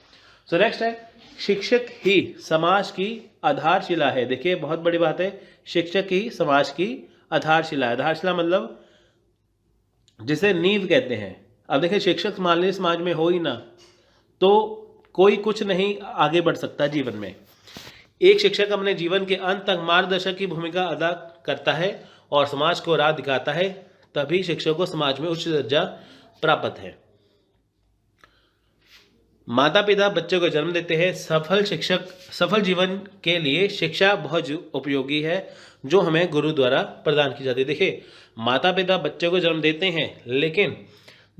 सो नेक्स्ट है शिक्षक ही समाज की आधारशिला है। देखिए बहुत बड़ी बात है, शिक्षक ही समाज की आधारशिला है। आधारशिला मतलब जिसे नींव कहते हैं। अब देखिए शिक्षक मान लीजिए समाज में हो ही ना, तो कोई कुछ नहीं आगे बढ़ सकता जीवन में। एक शिक्षक अपने जीवन के अंत तक मार्गदर्शक की भूमिका अदा करता है और समाज को राह दिखाता है, तभी शिक्षक को समाज में उच्च दर्जा प्राप्त है। माता पिता बच्चों को जन्म देते हैं। सफल जीवन के लिए शिक्षा बहुत उपयोगी है, जो हमें गुरु द्वारा प्रदान की जाती है। देखिए माता पिता बच्चों को जन्म देते हैं, लेकिन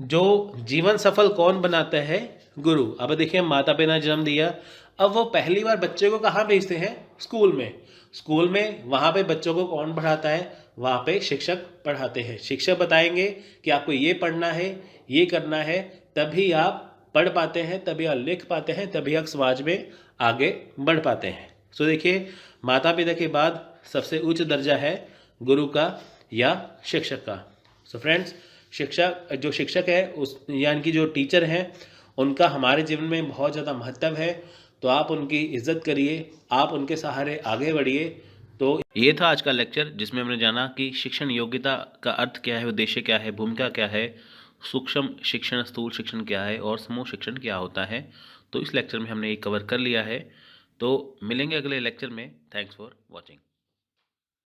जो जीवन सफल कौन बनाता है, गुरु। अब देखिए माता पिता ने जन्म दिया, अब वो पहली बार बच्चे को कहाँ भेजते हैं, स्कूल में। स्कूल में वहाँ पे बच्चों को कौन पढ़ाता है, वहाँ पे शिक्षक पढ़ाते हैं। शिक्षक बताएंगे कि आपको ये पढ़ना है, ये करना है, तभी आप पढ़ पाते हैं, तभी आप लिख पाते हैं, तभी आप समाज में आगे बढ़ पाते हैं। सो देखिए माता पिता के बाद सबसे उच्च दर्जा है गुरु का या शिक्षक का। सो फ्रेंड्स जो शिक्षक है उस यानी कि जो टीचर हैं, उनका हमारे जीवन में बहुत ज़्यादा महत्व है। तो आप उनकी इज्जत करिए, आप उनके सहारे आगे बढ़िए। तो ये था आज का लेक्चर, जिसमें हमने जाना कि शिक्षण योग्यता का अर्थ क्या है, उद्देश्य क्या है, भूमिका क्या है, सूक्ष्म शिक्षण, स्थूल शिक्षण क्या है और समूह शिक्षण क्या होता है। तो इस लेक्चर में हमने ये कवर कर लिया है। तो मिलेंगे अगले लेक्चर में। Thanks for watching.